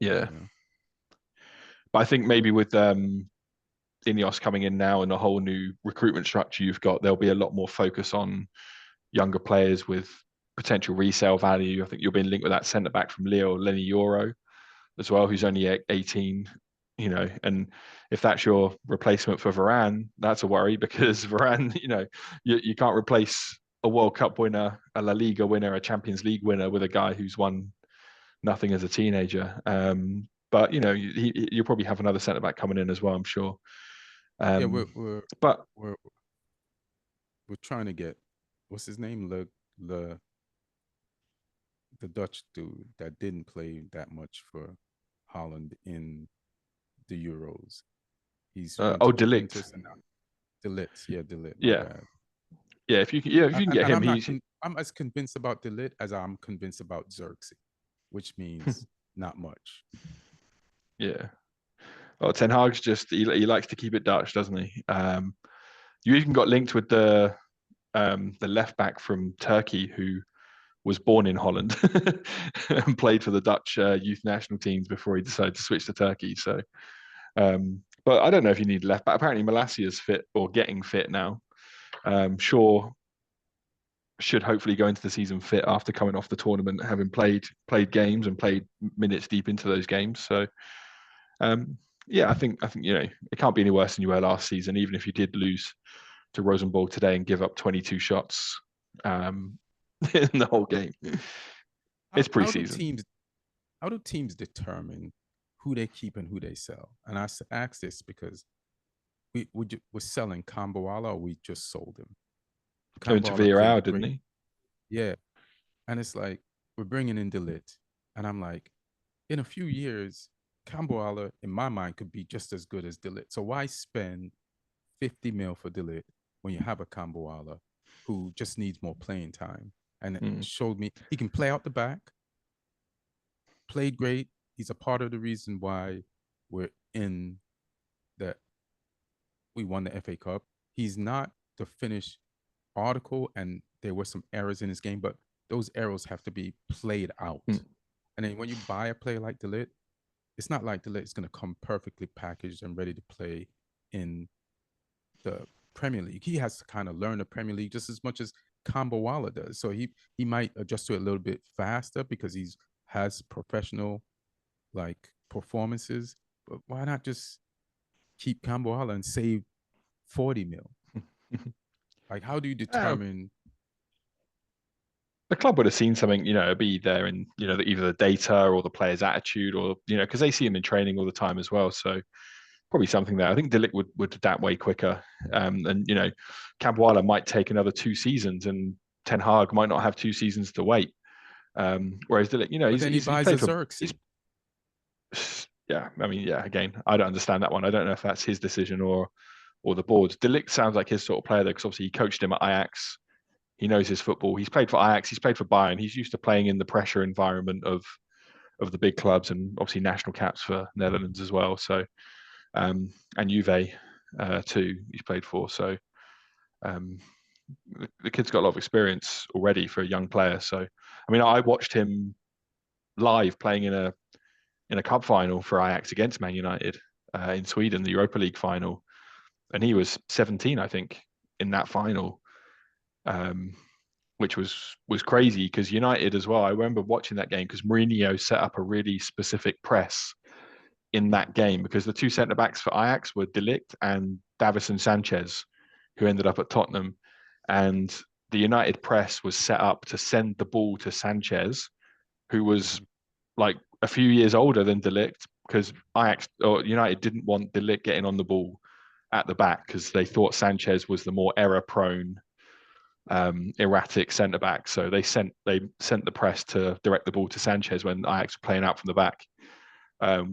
Yeah. But I think maybe with INIOS coming in now and a whole new recruitment structure there'll be a lot more focus on younger players with potential resale value. I think you're being linked with that centre-back from Lille, Lenny Yoro, as well, who's only 18. And if that's your replacement for Varane, that's a worry, because Varane, you can't replace a World Cup winner, a La Liga winner, a Champions League winner with a guy who's won nothing as a teenager. But you'll probably have another centre back coming in as well, I'm sure. We're trying to get, what's his name, the Dutch dude that didn't play that much for Holland in the Euros. He's De Ligt. De Ligt, yeah, De Ligt. Yeah, if you can get him, I'm as convinced about De Ligt as I'm convinced about Xerxes, which means not much. Yeah. Well, Ten Hag's just he likes to keep it Dutch, doesn't he? You even got linked with the left back from Turkey who was born in Holland and played for the Dutch youth national teams before he decided to switch to Turkey. So, but I don't know if you need left back. Apparently, Malassia's fit or getting fit now. Shaw should hopefully go into the season fit after coming off the tournament, having played games and played minutes deep into those games. So, yeah, I think it can't be any worse than you were last season, even if you did lose to Rosenborg today and give up 22 shots in the whole game. It's preseason. How do teams determine who they keep and who they sell? And I ask this because we're selling Kambawala, or we just sold him. Going to Villarreal, didn't he? Yeah. And it's like, we're bringing in De Ligt. And I'm like, in a few years, Kambawala, in my mind, could be just as good as De Ligt. So why spend 50 mil for De Ligt when you have a Kambawala who just needs more playing time? And it showed me he can play out the back, played great. He's a part of the reason why we won the FA Cup. He's not the finished article, and there were some errors in his game, but those errors have to be played out. And then when you buy a player like De Ligt, it's not like De Ligt is going to come perfectly packaged and ready to play in the Premier League. He has to kind of learn the Premier League just as much as Kambawala does. So he might adjust to it a little bit faster because has professional performances. But why not just keep Kambawala and save 40 mil? Like, how do you determine? The club would have seen something, be there in, either the data or the player's attitude, or, because they see him in training all the time as well. So probably something there. I think De Ligt would adapt way quicker. And, Kambawala might take another 2 seasons, and Ten Hag might not have 2 seasons to wait. Whereas De Ligt, he buys a Xerxes. Yeah, again, I don't understand that one. I don't know if that's his decision or the board's. De Ligt sounds like his sort of player, though, because obviously he coached him at Ajax. He knows his football. He's played for Ajax. He's played for Bayern. He's used to playing in the pressure environment of the big clubs, and obviously national caps for Netherlands as well. So, and Juve too, he's played for. So, the kid's got a lot of experience already for a young player. So, I watched him live playing in a cup final for Ajax against Man United in Sweden, the Europa League final, and he was 17, I think, in that final. Which was crazy because United as well. I remember watching that game because Mourinho set up a really specific press in that game, because the 2 centre backs for Ajax were De Ligt and Davinson Sanchez, who ended up at Tottenham. And the United press was set up to send the ball to Sanchez, who was like a few years older than De Ligt, because Ajax or United didn't want De Ligt getting on the ball at the back because they thought Sanchez was the more error-prone, erratic centre back. So they sent the press to direct the ball to Sanchez when Ajax were playing out from the back,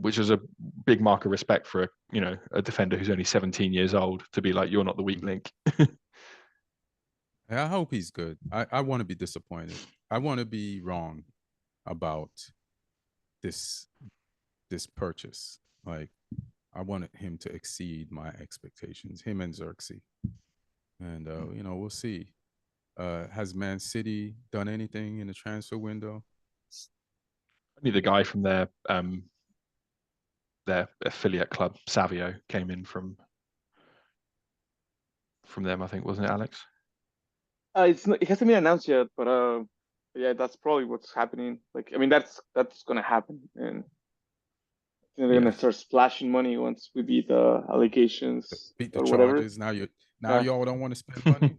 which was a big mark of respect for a defender who's only 17 years old to be like, you're not the weak link. I hope he's good. I want to be disappointed. I want to be wrong about this purchase. Like, I wanted him to exceed my expectations, him and Xerxes. And we'll see. Has Man City done anything in the transfer window? Only the guy from their affiliate club, Savio, came in from them, I think, wasn't it, Alex? It hasn't been announced yet, but yeah, that's probably what's happening. Like, that's gonna happen, and they're gonna start splashing money once we beat the allegations, beat the or charges. whatever. Now y'all don't want to spend money.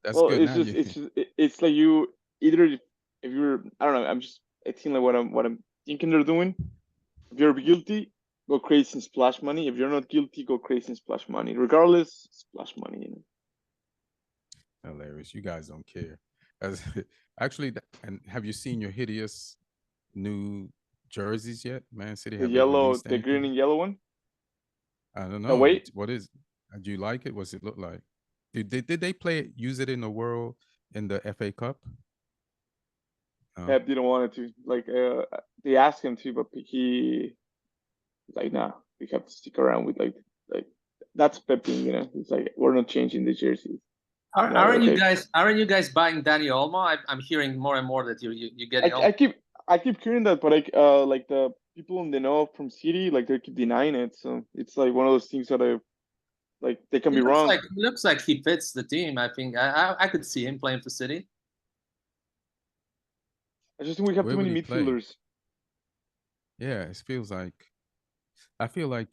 That's good. It's like you either, if you're, I don't know, I think like what I'm thinking they're doing. If you're guilty, go crazy and splash money. If you're not guilty, go crazy and splash money. Regardless, splash money. Hilarious. You guys don't care. Actually, and have you seen your hideous new jerseys yet? Man City, The green and yellow one. I don't know. No, wait. What is? Do you like it? What's it look like? Did they use it in the World in the FA Cup? Pep didn't want it to. Like, they asked him to, but he like, nah. We have to stick around with like that's Pep thing, It's like, we're not changing the jerseys. Aren't you Okay. guys buying Dani Olmo? I'm hearing more and more that you're getting I keep hearing that, but like the people in the know from City, like they keep denying it. So it's like one of those things that they can be wrong. It looks like he fits the team. I think I could see him playing for City. I just think we have Where too would many he play? midfielders. Yeah, it feels like I feel like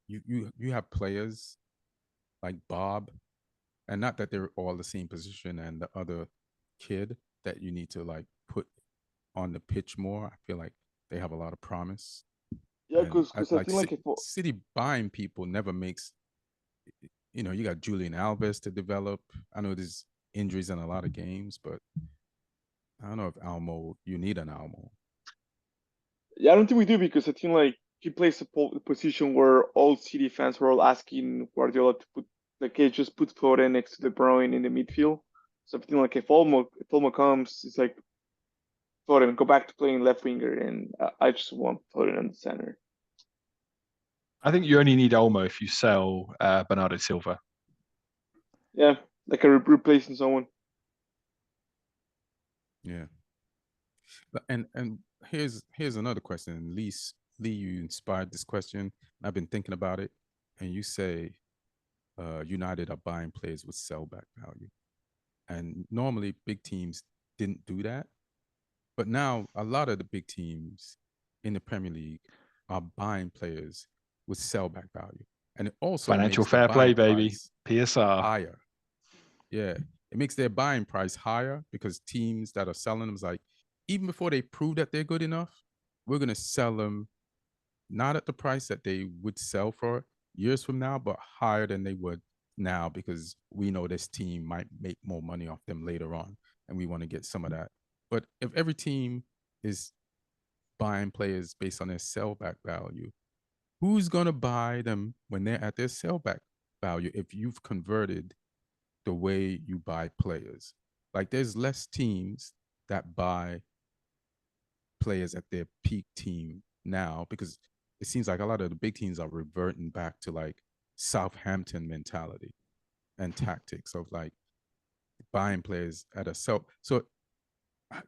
you have players like Bob, and not that they're all the same position, and the other kid that you need to like put on the pitch more. I feel like they have a lot of promise. Yeah, And because I like think like if City buying people never makes. You know, you got Julian Alves to develop. I know there's injuries in a lot of games, but I don't know if Almo. You need an Almo. yeah, I don't think we do because I think like he plays a position where all City fans were all asking Guardiola to put like he just put Foden next to De Bruyne in the midfield. So I think like if Olmo comes, it's like Foden go back to playing left winger, and I just want Foden in the center. I think you only need Olmo if you sell Bernardo Silva. Yeah, like a replacing someone. Yeah. And here's another question. Lee, you inspired this question. I've been thinking about it, and you say United are buying players with sellback value, and normally big teams didn't do that, but now a lot of the big teams in the Premier League are buying players with sellback value, and it also Financial makes the fair play, buying baby. price PSR. higher. Yeah, it makes their buying price higher because teams that are selling them is like, even before they prove that they're good enough, we're gonna sell them not at the price that they would sell for years from now, but higher than they would now because we know this team might make more money off them later on, and we want to get some of that. But if every team is buying players based on their sellback value, who's gonna buy them when they're at their sellback value if you've converted the way you buy players? Like there's less teams that buy players at their peak team now because it seems like a lot of the big teams are reverting back to like Southampton mentality and tactics of like buying players at a so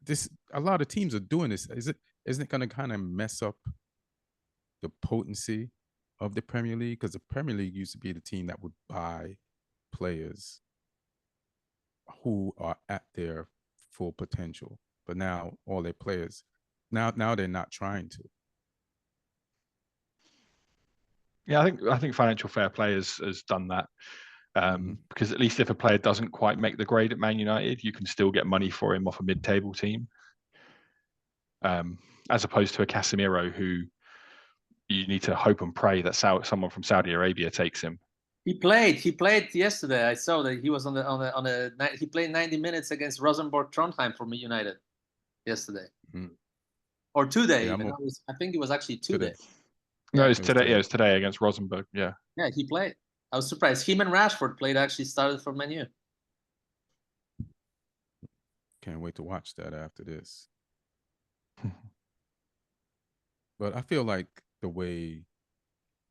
this a lot of teams are doing this. Isn't it going to kind of mess up the potency of the Premier League? Because the Premier League used to be the team that would buy players who are at their full potential, but now all their players now they're not trying to. Yeah, I think financial fair play has done that. Because at least if a player doesn't quite make the grade at Man United, you can still get money for him off a mid-table team, as opposed to a Casemiro who you need to hope and pray that someone from Saudi Arabia takes him. He played yesterday. I saw that he was on the he played 90 minutes against Rosenborg Trondheim for United yesterday. Or today. Yeah, even. I think it was actually today. No, Yeah. it's today. Yeah, it's today against Rosenborg. Yeah. Yeah, he played. I was surprised. Him and Rashford played. Actually started for Man U. Can't wait to watch that after this. But I feel like the way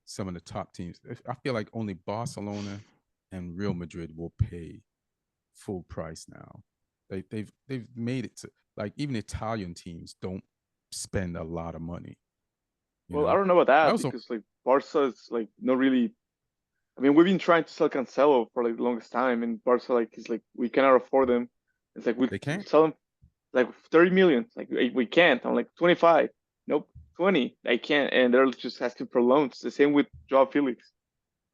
some of the top teams, I feel like only Barcelona and Real Madrid will pay full price now. They've made it to like even Italian teams don't spend a lot of money. Well, I don't know about that also, because like Barca is like not really. I mean, we've been trying to sell Cancelo for like the longest time, and Barca like is like we cannot afford them. It's like we can't sell them like 30 million. Like we can't. I'm like 25. Nope, 20. I can't, and they're just asking for loans. The same with Joao Felix.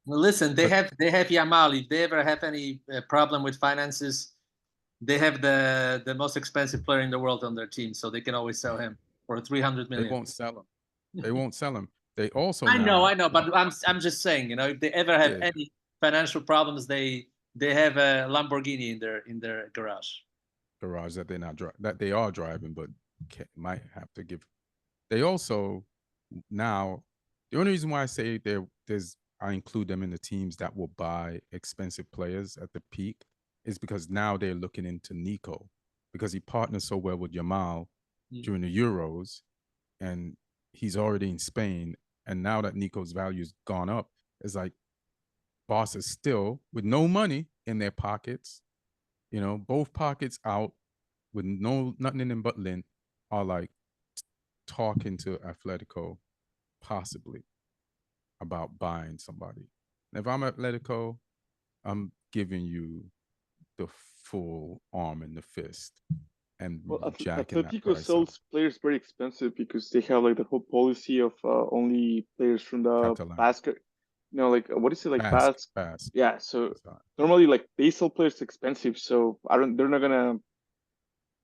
Well, listen, they have Yamal. If they ever have any problem with finances, they have the most expensive player in the world on their team, so they can always sell him for 300 million. They won't sell him. They won't sell him. They also I know, but I'm just saying, if they ever have any financial problems, they have a Lamborghini in their garage. Garage that they are driving, but might have to give. They also now the only reason why I say I include them in the teams that will buy expensive players at the peak is because now they're looking into Nico because he partners so well with Yamal during the Euros, and he's already in Spain. And now that Nico's value's gone up, it's like bosses still with no money in their pockets You know, both pockets out with nothing in them but lint are like talking to Atletico possibly about buying somebody. If I'm Atletico, I'm giving you the full arm and the fist and Well, jacking that Atletico price up. sells players very expensive because they have like the whole policy of only players from the Catalan. basket. You know, like what is it like Basque. Yeah, so Sorry. normally like they sell players expensive, so I don't. They're not gonna.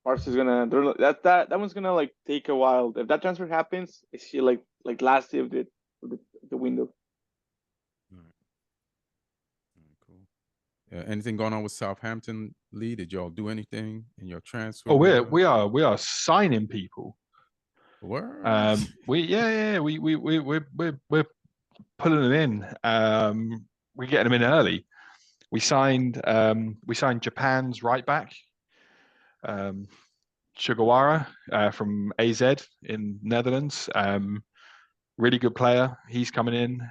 Barca's gonna. They're not, that one's gonna like take a while. If that transfer happens, it's here like last day of the window. All right. All right, cool. Anything going on with Southampton, Lee? Did y'all do anything in your transfer? Oh, we are signing people. Word. We're pulling them in. We're getting them in early. We signed Japan's right back, Chakravarty from AZ in Netherlands. Really good player. He's coming in.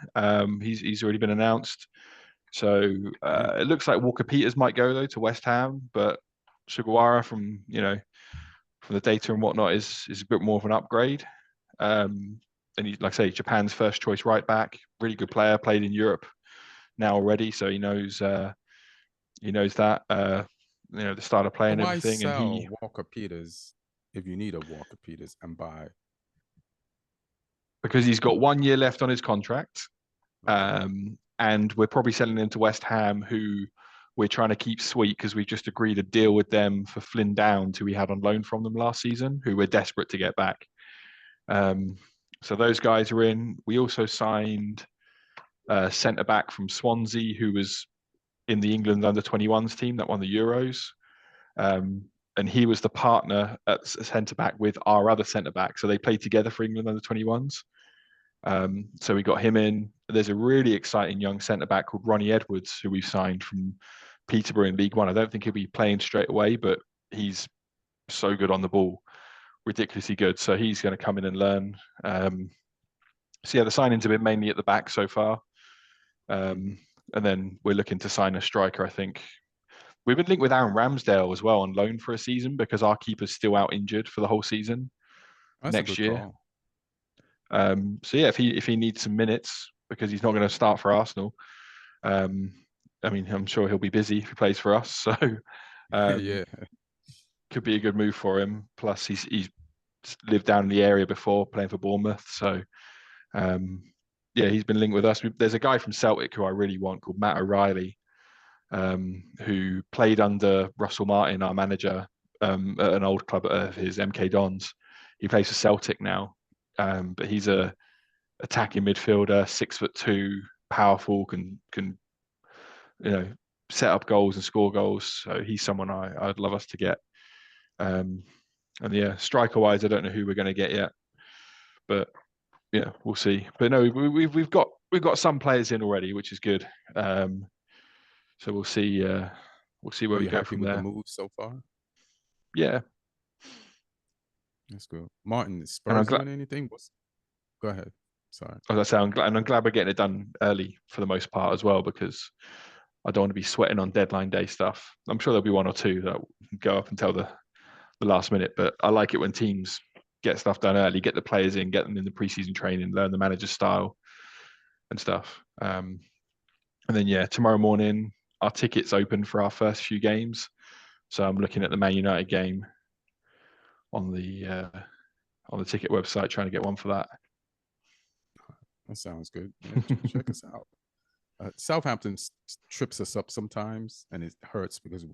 He's already been announced. So it looks like Walker Peters might go though to West Ham, but Chakravarty from the data and whatnot is a bit more of an upgrade. And he, like I say, Japan's first choice right back. Really good player. Played in Europe now already, so he knows that the style of play and Why everything. And sell he Walker Peters if you need a Walker Peters and buy? because he's got 1 year left on his contract. Okay. And we're probably selling him to West Ham, who we're trying to keep sweet because we just agreed a deal with them for Flynn Downs, who we had on loan from them last season, who we're desperate to get back. So those guys are in. We also signed a centre back from Swansea, who was in the England under-21s team that won the Euros. And he was the partner at centre back with our other centre back. So they played together for England under-21s. So we got him in. There's a really exciting young centre back called Ronnie Edwards, who we've signed from Peterborough in League One. I don't think he'll be playing straight away, but he's so good on the ball, ridiculously good. So he's going to come in and learn. So yeah, the signings have been mainly at the back so far. And then we're looking to sign a striker, I think. We've been linked with Aaron Ramsdale as well on loan for a season because our keeper's still out injured for the whole season. That's next a good year. Call. So yeah, if he needs some minutes because he's not going to start for Arsenal, I mean, I'm sure he'll be busy if he plays for us. So Yeah. could be a good move for him. Plus, he's lived down in the area before playing for Bournemouth. So yeah, he's been linked with us. There's a guy from Celtic who I really want called Matt O'Reilly, who played under Russell Martin, our manager, at an old club of his, MK Dons. He plays for Celtic now, but he's a attacking midfielder, 6'2", powerful, can set up goals and score goals. So he's someone I'd love us to get. And yeah, striker wise, I don't know who we're going to get yet, but yeah, we'll see. But no, we've got some players in already, which is good. So we'll see. We'll see where Are we you go happy from with there. the move so far? Yeah, That's good. Martin, is And I'm Spurs glad- doing anything? Go ahead. Sorry. as I say, I'm glad we're getting it done early for the most part as well, because I don't want to be sweating on deadline day stuff. I'm sure there'll be one or two that go up until the last minute, but I like it when teams get stuff done early, get the players in, get them in the preseason training, learn the manager's style and stuff. And then yeah, tomorrow morning our tickets open for our first few games. So I'm looking at the Man United game on the ticket website, trying to get one for that. That sounds good. Yeah, check us out. Southampton trips us up sometimes, and it hurts because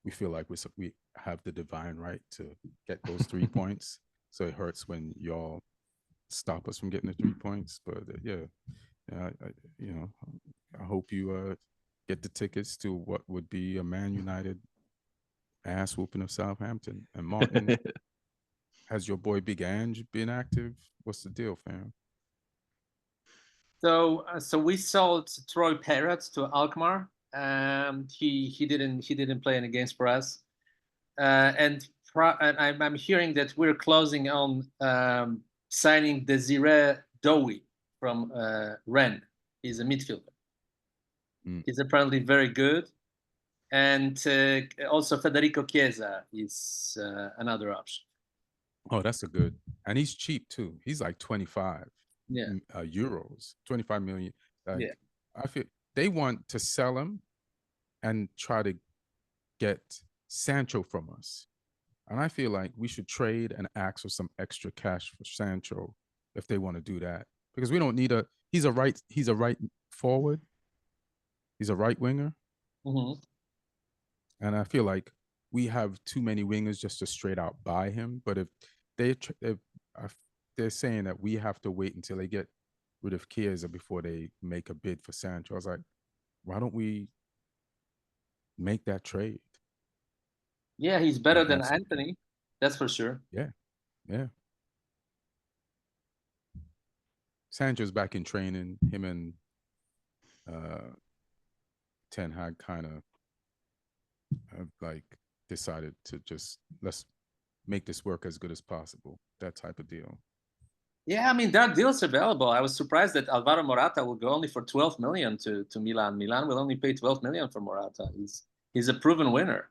we feel like we have the divine right to get those 3 points. So it hurts when y'all stop us from getting the 3 points. But I hope you get the tickets to what would be a Man United ass whooping of Southampton. And Martin, has your boy Big Ange been active? What's the deal, fam? So we sold Troy Parrott to Alkmaar. He didn't play any games for us. And I'm hearing that we're closing on signing Desiree Dowie from Rant. He's a midfielder. He's apparently very good. And also Federico Chiesa is another option. Oh, that's a good. And he's cheap too. He's like 25 euros, 25 million. Yeah. I feel they want to sell him and try to get Sancho from us. And I feel like we should trade and ask for some extra cash for Sancho if they want to do that. Because we don't need he's a right forward. He's a right winger. Mm-hmm. And I feel like we have too many wingers just to straight out buy him. But if they're saying that we have to wait until they get rid of Chiesa before they make a bid for Sancho, I was like, why don't we make that trade? Yeah, he's better than Anthony. That's for sure. Yeah. Sancho's back in training. Him and Ten Hag kind of like decided to just let's make this work as good as possible. That type of deal. Yeah, I mean, there are deals available. I was surprised that Alvaro Morata will go only for 12 million to Milan. Milan will only pay 12 million for Morata. He's a proven winner.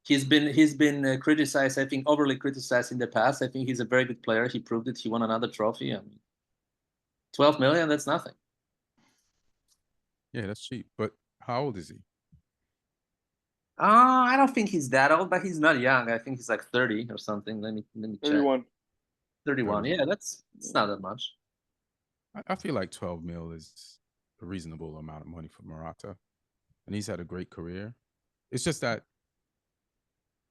He's been criticized, I think, overly criticized in the past. I think he's a very good player. He proved it. He won another trophy. I mean, 12 million, that's nothing. Yeah, that's cheap. But how old is he? I don't think he's that old, but he's not young. I think he's like 30 or something. Let me check. 31. 31. Yeah, it's not that much. I feel like 12 mil is a reasonable amount of money for Morata. And he's had a great career. It's just that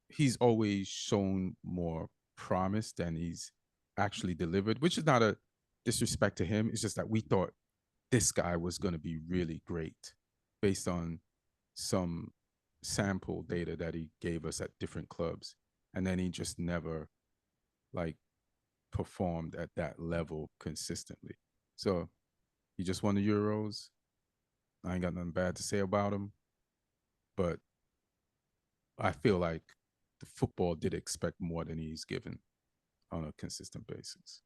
he's always shown more promise than he's actually delivered, which is not a disrespect to him. It's just that we thought this guy was going to be really great based on some sample data that he gave us at different clubs. And then he just never performed at that level consistently. So he just won the Euros. I ain't got nothing bad to say about him. But I feel like the football did expect more than he's given on a consistent basis.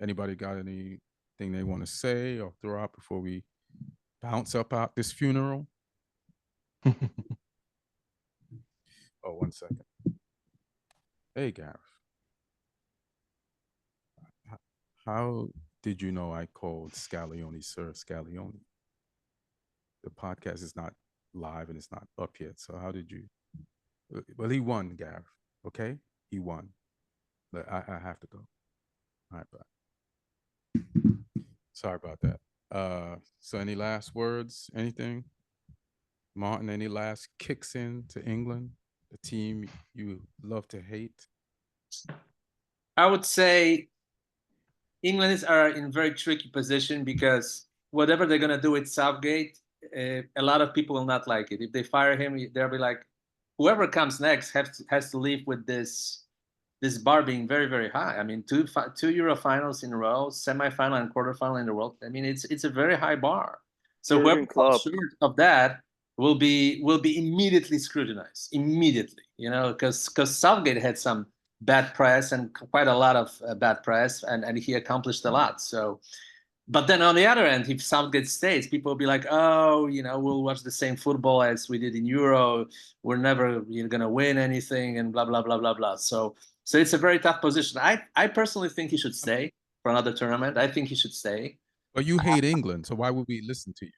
Anybody got anything they want to say or throw out before we bounce up out this funeral? Oh, 1 second. Hey, Gareth. How did you know I called Scallione Sir Scallione? The podcast is not live and it's not up yet. So how did you? Well, he won, Gareth. Okay, he won. But I have to go. All right, bye. Sorry about that. So any last words? Anything? Martin, any last kicks in to England, the team you love to hate? I would say England are in a very tricky position because whatever they're going to do with Southgate, a lot of people will not like it. If they fire him, they'll be like, whoever comes next has to live with this bar being very, very high. I mean, two Euro finals in a row, semi-final and quarterfinal in the world. I mean, it's a very high bar. So whoever comes short of that will be immediately scrutinized. Immediately, because Southgate had some bad press and quite a lot of bad press, and he accomplished a lot. So, but then on the other end, if Southgate stays, people will be like, oh, we'll watch the same football as we did in Euro. We're never going to win anything and blah, blah, blah, blah, blah. So it's a very tough position. I personally think he should stay for another tournament. I think he should stay. But you hate England, so why would we listen to you?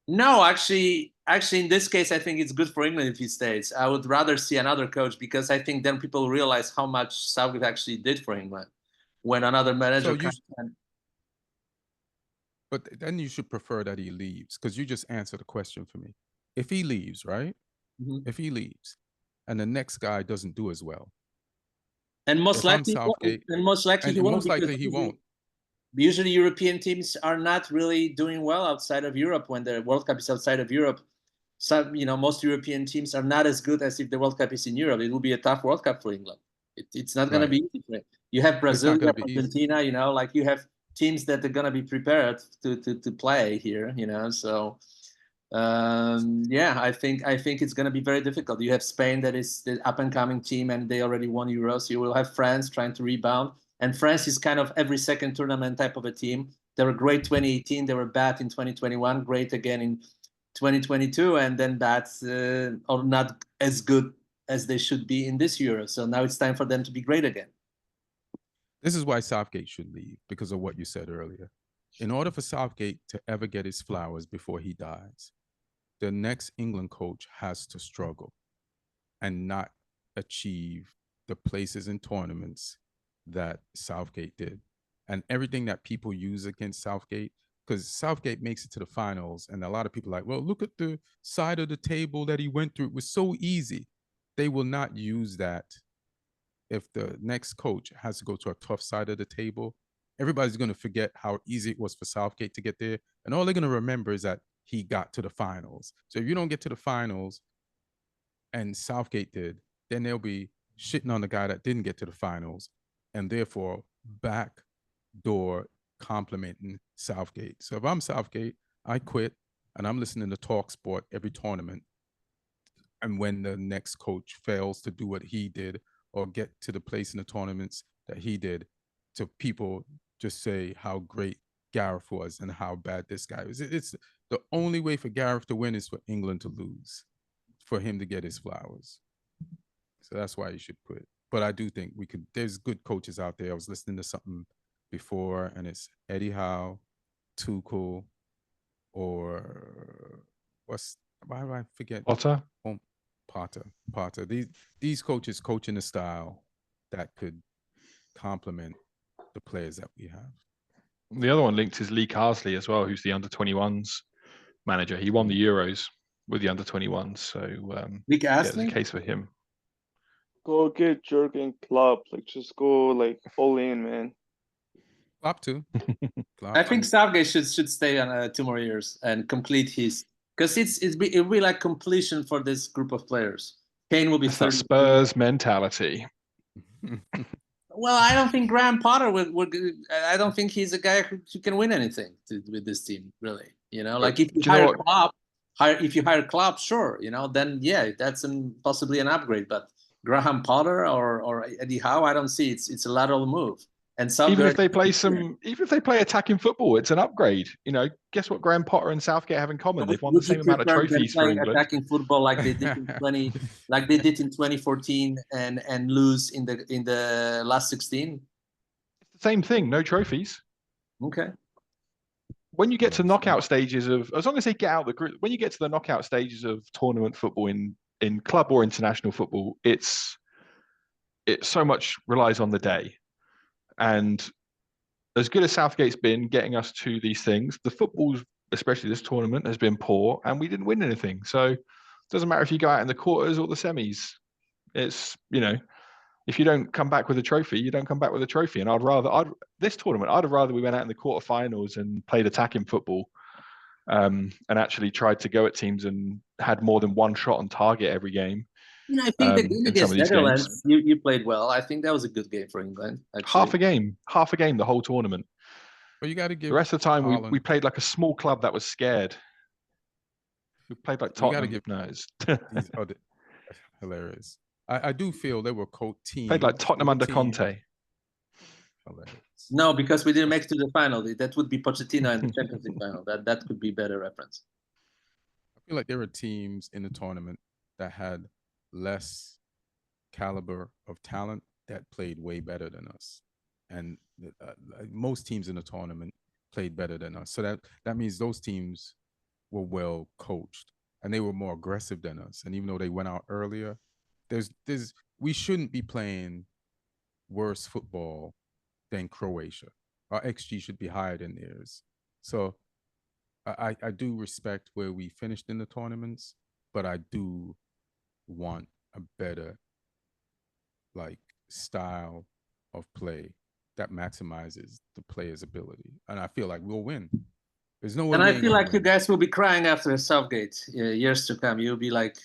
No, actually, in this case, I think it's good for England if he stays. I would rather see another coach because I think then people realize how much Southgate actually did for England when another manager comes in. But then you should prefer that he leaves because you just answered the question for me. If he leaves, right? Mm-hmm. If he leaves and the next guy doesn't do as well. And most likely he won't. Usually European teams are not really doing well outside of Europe when the World Cup is outside of Europe. So, most European teams are not as good as if the World Cup is in Europe. It will be a tough World Cup for England. It's not going to be easy for it. You have Brazil, you have Argentina, you have teams that are going to be prepared to play here, So, I think it's going to be very difficult. You have Spain that is the up-and-coming team, and they already won Euros. You will have France trying to rebound. And France is kind of every second tournament type of a team. They were great 2018. They were bad in 2021. Great again in 2022, and then that's are not as good as they should be in this Euro. So now it's time for them to be great again. This is why Southgate should leave, because of what you said earlier. In order for Southgate to ever get his flowers before he dies, the next England coach has to struggle and not achieve the places in tournaments that Southgate did. And everything that people use against Southgate, because Southgate makes it to the finals, and a lot of people are like, well, look at the side of the table that he went through. It was so easy. They will not use that. If the next coach has to go to a tough side of the table, everybody's going to forget how easy it was for Southgate to get there. And all they're going to remember is that he got to the finals. So if you don't get to the finals, and Southgate did, then they'll be shitting on the guy that didn't get to the finals, and therefore backdoor complimenting Southgate. So if I'm Southgate, I quit, and I'm listening to Talk Sport every tournament. And when the next coach fails to do what he did or get to the place in the tournaments that he did, to people just say how great Gareth was and how bad this guy was. It's the only way for Gareth to win is for England to lose, for him to get his flowers. So that's why he should quit. But I do think we could, there's good coaches out there. I was listening to something before, and it's Eddie Howe, Tuchel, or why do I forget? Potter. Potter. These coaches coach in a style that could complement the players that we have. The other one linked is Lee Carsley as well, who's the under-21s manager. He won the Euros with the under-21s, so Lee there's Carsley? a case for him. Go get Jurgen Klopp. Like, just go like all in, man. Klopp too. I think Southgate should stay on 2 more years and complete his, because it'll be like completion for this group of players. Kane will be It's that 30. Spurs mentality. Well, I don't think Graham Potter would. I don't think he's a guy who can win anything with this team, really. You know, like if you hire Klopp, sure, you know, then yeah, that's possibly an upgrade. But Graham Potter or Eddie Howe, I don't see. It's a lateral move. And Even if they play attacking football, it's an upgrade. You know, guess what Graham Potter and Southgate have in common? They've won the same amount of trophies for England. Attacking football like they did in 2014 and lose in the last 16. It's the same thing. No trophies. Okay. When you get to knockout stages of, as long as they get out the group, when you get to the knockout stages of tournament football in club or international football, it so much relies on the day. And as good as Southgate's been getting us to these things, the football, especially this tournament, has been poor, and we didn't win anything. So it doesn't matter if you go out in the quarters or the semis. It's, you know, if you don't come back with a trophy, you don't come back with a trophy. And this tournament, I'd have rather we went out in the quarterfinals and played attacking football, and actually tried to go at teams and had more than one shot on target every game. You know, I think the game against Netherlands, you played well. I think that was a good game for England. Actually. Half a game, the whole tournament. But you got to give the rest of the time we played like a small club that was scared. We played like Tottenham. These other hilarious. I do feel they were teams. Played like Tottenham under Conte. Hilarious. No, because we didn't make it to the final. That would be Pochettino in the Champions League final. That could be better reference. I feel like there were teams in the tournament that had less caliber of talent that played way better than us, and most teams in the tournament played better than us. So that means those teams were well coached and they were more aggressive than us. And even though they went out earlier, we shouldn't be playing worse football than Croatia. Our XG should be higher than theirs. So I do respect where we finished in the tournaments, but I do want a better style of play that maximizes the player's ability, and I feel like we'll win. There's no way. And I feel like you guys will be crying after Southgate years to come. You'll be like,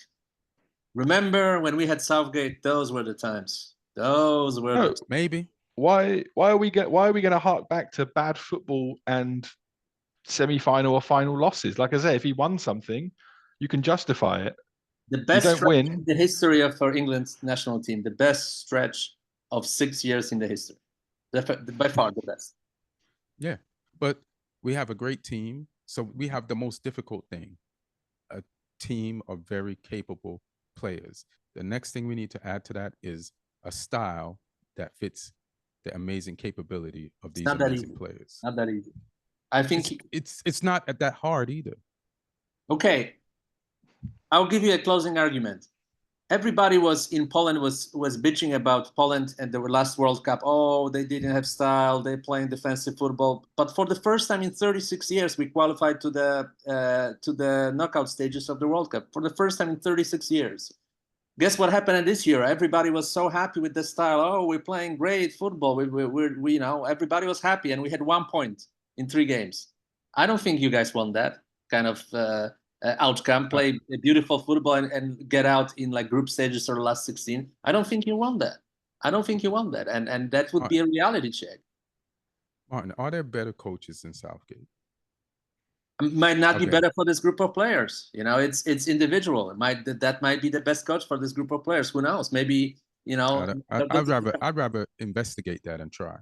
remember when we had Southgate? Those were the times. Those were maybe. Why are we going to hark back to bad football and semi-final or final losses? Like I say, if he won something, you can justify it. The best stretch in the history of our England national team. The best stretch of 6 years in the history. By far the best. Yeah, but we have a great team, so we have the most difficult thing. team of very capable players. The next thing we need to add to that is a style that fits the amazing capability of these amazing players. Not that easy. I think it's not that hard either. Okay, I'll give you a closing argument. Everybody in Poland was bitching about Poland and the last World Cup. Oh, they didn't have style. They playing defensive football. But for the first time in 36 years, we qualified to the knockout stages of the World Cup. For the first time in 36 years. Guess what happened this year? Everybody was so happy with the style. Oh, we're playing great football. We everybody was happy, and we had 1 point in 3 games. I don't think you guys won that kind of outcome. Play beautiful football and get out in like group stages or the last 16. I don't think you won that. And that would be a reality check. Martin, are there better coaches than Southgate? Might not be better for this group of players. It's individual. That might be the best coach for this group of players. Who knows? Maybe I'd rather investigate that and try.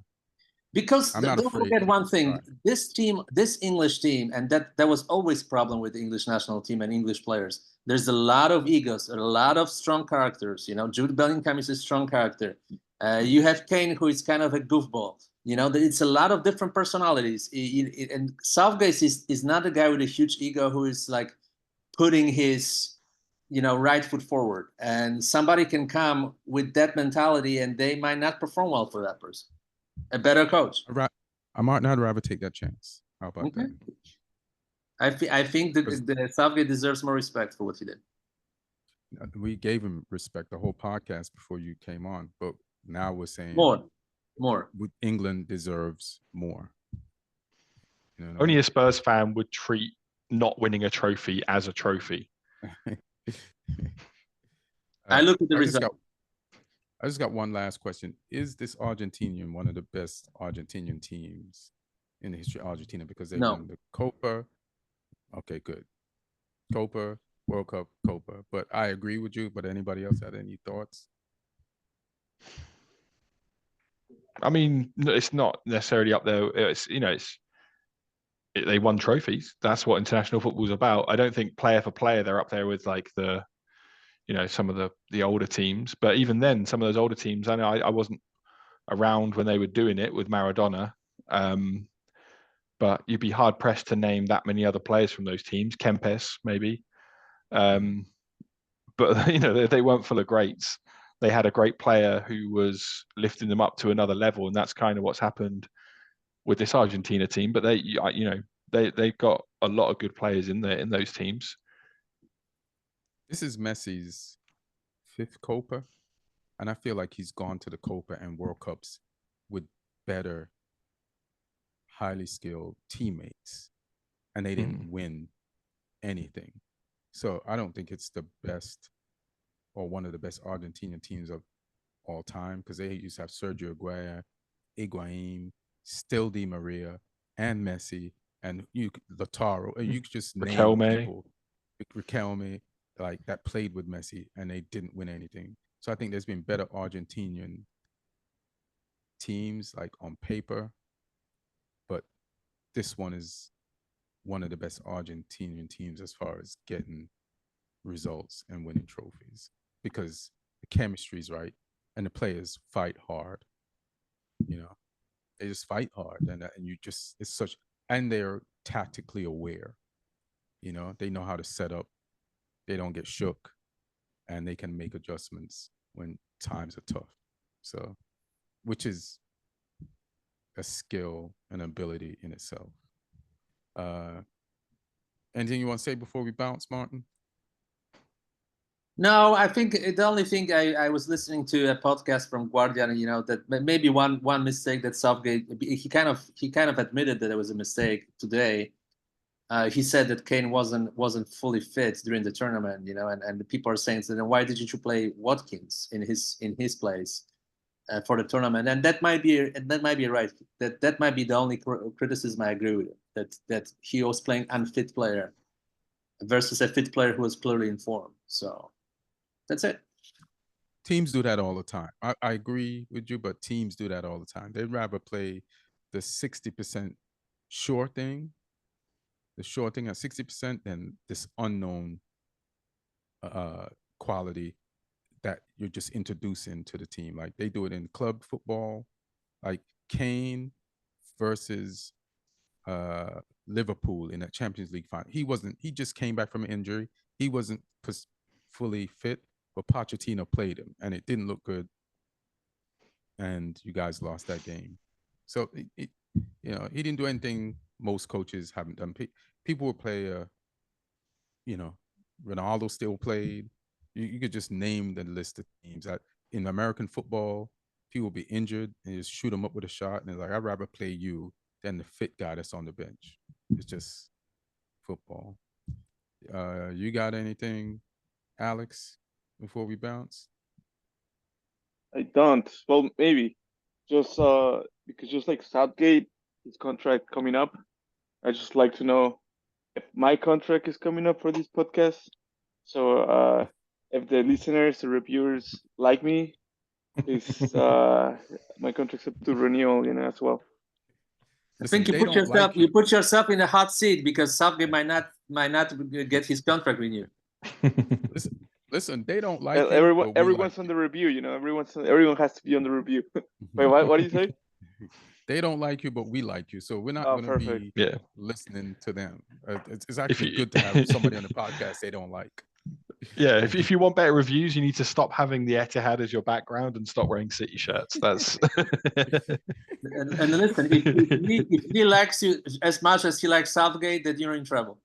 Because don't forget one thing: this team, this English team, and that was always a problem with the English national team and English players. There's a lot of egos, a lot of strong characters. Jude Bellingham is a strong character. You have Kane, who is kind of a goofball. It's a lot of different personalities. And Southgate is not a guy with a huge ego who is like putting his, right foot forward. And somebody can come with that mentality, and they might not perform well for that person. A better coach. I might not rather take that chance. How about that? I think the Southgate deserves more respect for what he did. We gave him respect the whole podcast before you came on, but now we're saying more. England deserves more. Only a Spurs fan would treat not winning a trophy as a trophy. I look at the result. I just got one last question. Is this Argentinian one of the best Argentinian teams in the history of Argentina? Because they won the Copa. Okay, good. Copa, World Cup, Copa. But I agree with you. But anybody else had any thoughts? I mean, it's not necessarily up there. They won trophies. That's what international football is about. I don't think player for player they're up there with like some of the older teams. But even then, some of those older teams, I know I wasn't around when they were doing it with Maradona. But you'd be hard pressed to name that many other players from those teams. Kempes, maybe. But they weren't full of greats. They had a great player who was lifting them up to another level, and that's kind of what's happened with this Argentina team. But they've got a lot of good players in those teams. This is Messi's 5th Copa, and I feel like he's gone to the Copa and World Cups with better, highly skilled teammates, and they didn't win anything. So I don't think it's the best or one of the best Argentinian teams of all time, because they used to have Sergio Aguirre, Higuain, still Di Maria, and Messi, and Lautaro, and you could just name people, Riquelme, like that played with Messi, and they didn't win anything. So I think there's been better Argentinian teams like on paper, but this one is one of the best Argentinian teams as far as getting results and winning trophies, because the chemistry is right and the players fight hard. They just fight hard, and and they're tactically aware. They know how to set up. They don't get shook, and they can make adjustments when times are tough. So, which is a skill and ability in itself. Anything you want to say before we bounce, Martin? No, I think the only thing I was listening to a podcast from Guardian, that maybe one mistake that Southgate, he kind of admitted that it was a mistake today. He said that Kane wasn't fully fit during the tournament, and the people are saying, so then why didn't you play Watkins in his place for the tournament? And that might be right. That might be the only criticism I agree with, that he was playing unfit player versus a fit player who was clearly informed. So that's it. Teams do that all the time. I agree with you, but teams do that all the time. They'd rather play the 60% sure thing, at 60%, than this unknown quality that you're just introducing to the team. Like they do it in club football, like Kane versus Liverpool in that Champions League final. He just came back from an injury. He wasn't fully fit, but Pochettino played him and it didn't look good. And you guys lost that game. So, he didn't do anything most coaches haven't done. People will play, Ronaldo still played. You could just name the list of teams. In American football, people will be injured and just shoot them up with a shot. And they're like, I'd rather play you than the fit guy that's on the bench. It's just football. You got anything, Alex, before we bounce? I don't. Well, maybe just because just like Southgate, his contract coming up. I just like to know if my contract is coming up for this podcast. So if the listeners, the reviewers like me, is my contract's up to renewal, as well. I think you put yourself in a hot seat because Southgate might not get his contract renewed. Listen, they don't like everyone's on the review, everyone has to be on the review. Wait, what do you say? They don't like you, but we like you, so we're not going to be listening to them. It's actually good to have somebody on the podcast they don't like. Yeah, if you want better reviews, you need to stop having the Etihad as your background and stop wearing City shirts. That's and listen, if he likes you as much as he likes Southgate, then you're in trouble.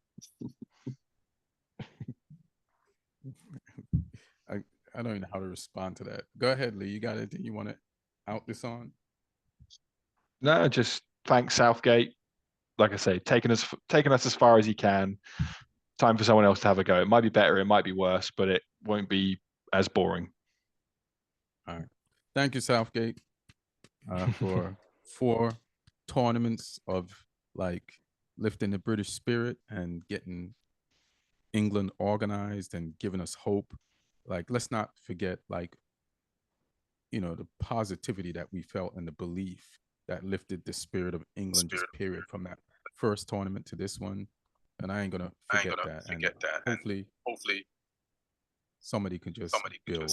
I don't even know how to respond to that. Go ahead, Lee. You got anything you want to out this on? No, just thanks Southgate. Like I say, taking us as far as he can. Time for someone else to have a go. It might be better, it might be worse, but it won't be as boring. All right. Thank you, Southgate, for 4 tournaments of lifting the British spirit and getting England organized and giving us hope. Let's not forget, the positivity that we felt and the belief that lifted the spirit of England just period from that first tournament to this one. And I ain't gonna forget that. And hopefully somebody can just build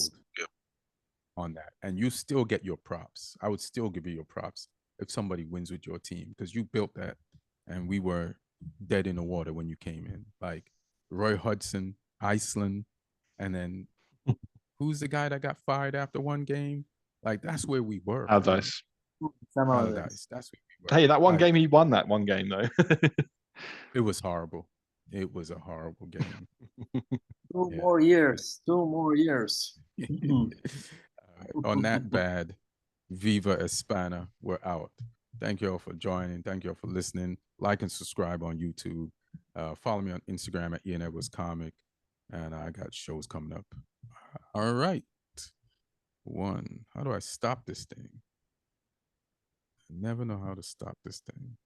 on that. And you still get your props. I would still give you your props if somebody wins with your team, because you built that and we were dead in the water when you came in. Roy Hudson, Iceland, and then who's the guy that got fired after one game? That's where we were. Allardyce. Allardyce. That's where we were. Hey, that one game, he won that one game though. It was horrible. It was a horrible game. 2 more years. 2 more years. On that bad, Viva Espana. We're out. Thank you all for joining. Thank you all for listening. Like and subscribe on YouTube. Follow me on Instagram at Ian Edwards Comic. And I got shows coming up. All right. How do I stop this thing? I never know how to stop this thing.